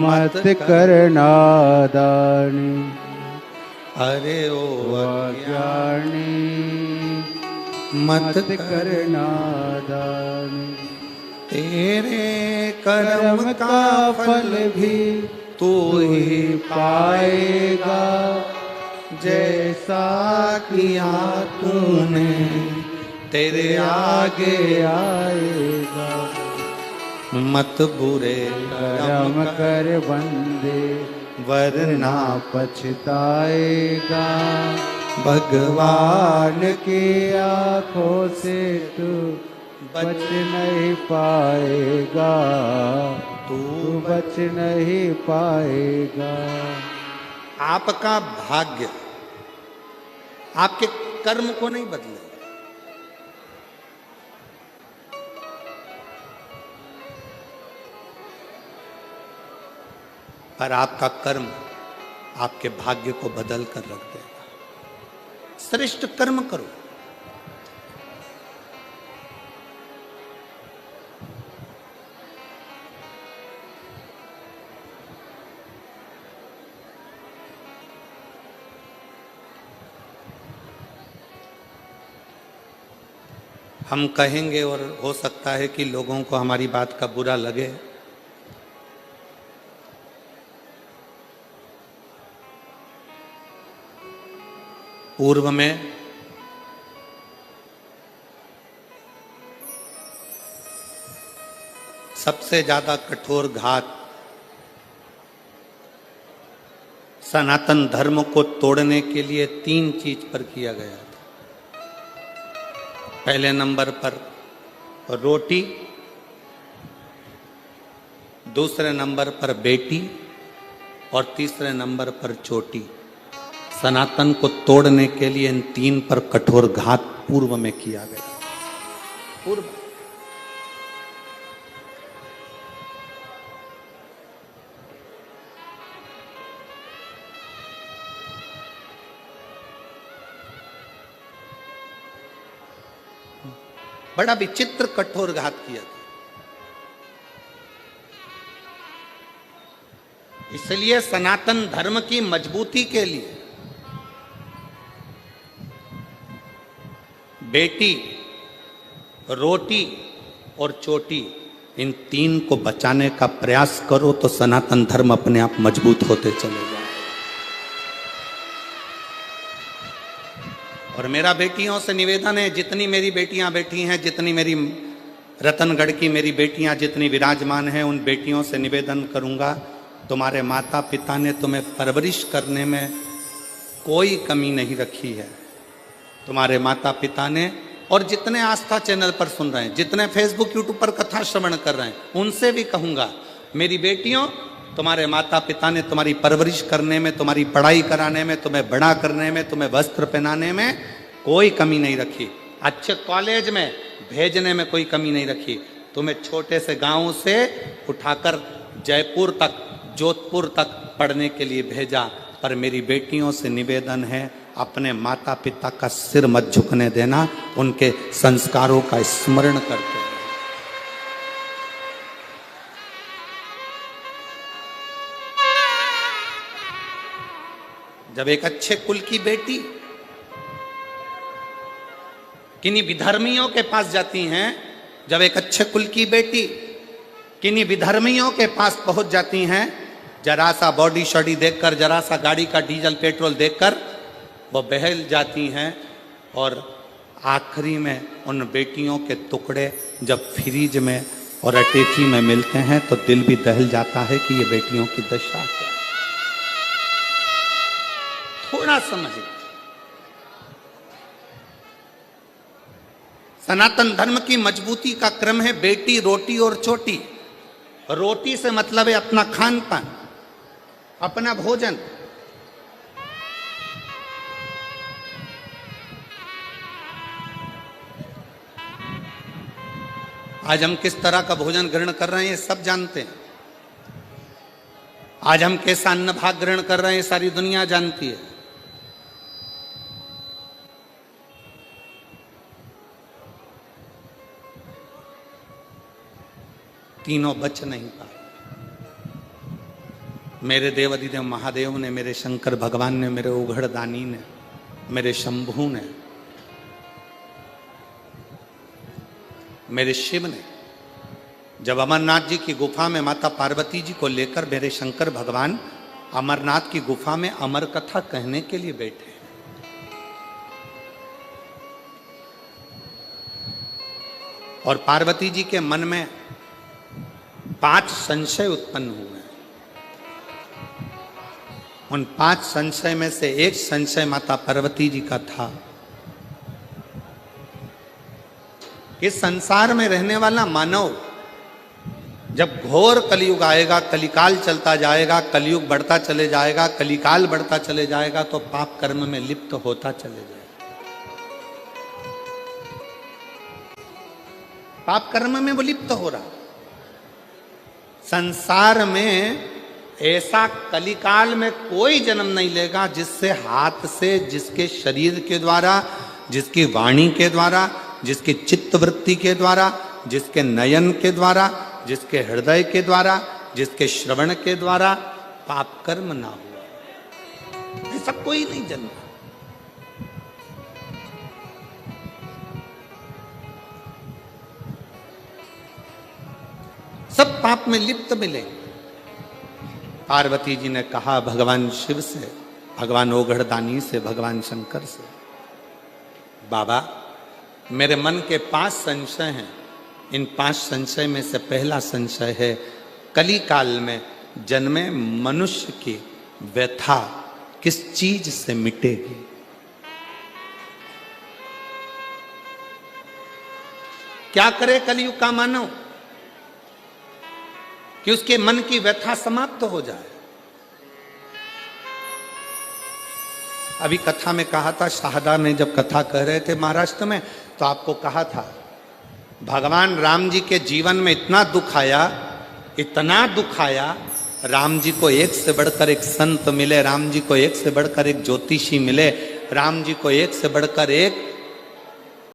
[SPEAKER 2] मत करना दानी,
[SPEAKER 3] अरे ओ
[SPEAKER 2] अज्ञानी मत करना दानी।
[SPEAKER 3] तेरे कर्म
[SPEAKER 2] का फल भी
[SPEAKER 3] तू
[SPEAKER 2] ही पाएगा, जैसा किया तूने तेरे आगे आएगा।
[SPEAKER 3] मत बुरे
[SPEAKER 2] कर्म कर बंदे, वरना पछताएगा, भगवान की आंखों से तू बच नहीं पाएगा, तू बच नहीं पाएगा।
[SPEAKER 3] आपका भाग्य आपके कर्म को नहीं बदलेगा। पर आपका कर्म आपके भाग्य को बदल कर रख देगा। श्रेष्ठ कर्म करो। हम कहेंगे और हो सकता है कि लोगों को हमारी बात का बुरा लगे, पूर्व में सबसे ज्यादा कठोर घात सनातन धर्म को तोड़ने के लिए 3 चीज पर किया गया था।
[SPEAKER 1] पहले नंबर पर रोटी, दूसरे नंबर पर बेटी और तीसरे नंबर पर चोटी। सनातन को तोड़ने के लिए इन तीन पर कठोर घात पूर्व में किया गया। पूर्व बड़ा विचित्र कठोर घात किया था। इसलिए सनातन धर्म की मजबूती के लिए बेटी, रोटी और चोटी, इन तीन को बचाने का प्रयास करो तो सनातन धर्म अपने आप मजबूत होते चले जाए। और मेरा बेटियों से निवेदन है, जितनी मेरी बेटियां बैठी हैं, जितनी मेरी रतनगढ़ की मेरी बेटियां जितनी विराजमान हैं, उन बेटियों से निवेदन करूंगा, तुम्हारे माता पिता ने तुम्हें परवरिश करने में कोई कमी नहीं रखी है। तुम्हारे माता पिता ने, और जितने आस्था चैनल पर सुन रहे हैं, जितने फेसबुक यूट्यूब पर कथा श्रवण कर रहे हैं, उनसे भी कहूंगा, मेरी बेटियों, तुम्हारे माता पिता ने तुम्हारी परवरिश करने में, तुम्हारी पढ़ाई कराने में, तुम्हें बड़ा करने में, तुम्हें वस्त्र पहनाने में कोई कमी नहीं रखी। अच्छे कॉलेज में भेजने में कोई कमी नहीं रखी। तुम्हें छोटे से गांव से उठाकर जयपुर तक, जोधपुर तक पढ़ने के लिए भेजा। पर मेरी बेटियों से निवेदन है, अपने माता पिता का सिर मत झुकने देना, उनके संस्कारों का स्मरण करते हैं। जब एक अच्छे कुल की बेटी किन्हीं विधर्मियों के पास जाती हैं, जब एक अच्छे कुल की बेटी किन्हीं विधर्मियों के पास पहुंच जाती हैं, जरा सा बॉडी शॉडी देखकर, जरा सा गाड़ी का डीजल पेट्रोल देखकर वो बहल जाती हैं, और आखिरी में उन बेटियों के टुकड़े जब फ्रिज में और अटेची में मिलते हैं तो दिल भी दहल जाता है कि ये बेटियों की दशा है। थोड़ा समझिए, सनातन धर्म की मजबूती का क्रम है बेटी, रोटी और चोटी। रोटी से मतलब है अपना खान पान, अपना भोजन। आज हम किस तरह का भोजन ग्रहण कर रहे हैं ये सब जानते हैं। आज हम कैसा अन्न भाग ग्रहण कर रहे हैं ये सारी दुनिया जानती है। तीनों बच नहीं पाए। मेरे देव अधिदेव महादेव ने, मेरे शंकर भगवान ने, मेरे उघड़दानी ने, मेरे शंभू ने, मेरे शिव ने, जब अमरनाथ जी की गुफा में माता पार्वती जी को लेकर मेरे शंकर भगवान अमरनाथ की गुफा में अमर कथा कहने के लिए बैठे, और पार्वती जी के मन में 5 संशय उत्पन्न हुए। उन 5 संशय में से एक संशय माता पार्वती जी का था कि संसार में रहने वाला मानव जब घोर कलयुग आएगा, कलिकाल चलता जाएगा, कलयुग बढ़ता चले जाएगा, कलिकाल बढ़ता चले जाएगा, तो पाप कर्म में लिप्त होता चले जाएगा। पाप कर्म में वो लिप्त हो रहा। संसार में ऐसा कलिकाल में कोई जन्म नहीं लेगा जिससे हाथ से, जिसके शरीर के द्वारा, जिसकी वाणी के द्वारा, जिसकी चित्तवृत्ति के द्वारा, जिसके नयन के द्वारा, जिसके हृदय के द्वारा, जिसके श्रवण के द्वारा पाप कर्म ना हुआ। ऐसा कोई नहीं जन्मा। सब पाप में लिप्त मिले। पार्वती जी ने कहा भगवान शिव से, भगवान ओघड़दानी से, भगवान शंकर से, बाबा मेरे मन के 5 संशय हैं। इन 5 संशय में से पहला संशय है, कलिकाल में जन्मे मनुष्य की व्यथा किस चीज से मिटेगी।
[SPEAKER 3] क्या करे कलयुग का मानव कि उसके मन की व्यथा समाप्त हो जाए। अभी कथा में कहा था, शाहदा में जब कथा कह रहे थे महाराष्ट्र में, तो आपको कहा था भगवान राम जी के जीवन में इतना दुख आया, इतना दुख आया, राम जी को एक से बढ़कर एक संत मिले, राम जी को एक से बढ़कर एक ज्योतिषी मिले, राम जी को एक से बढ़कर एक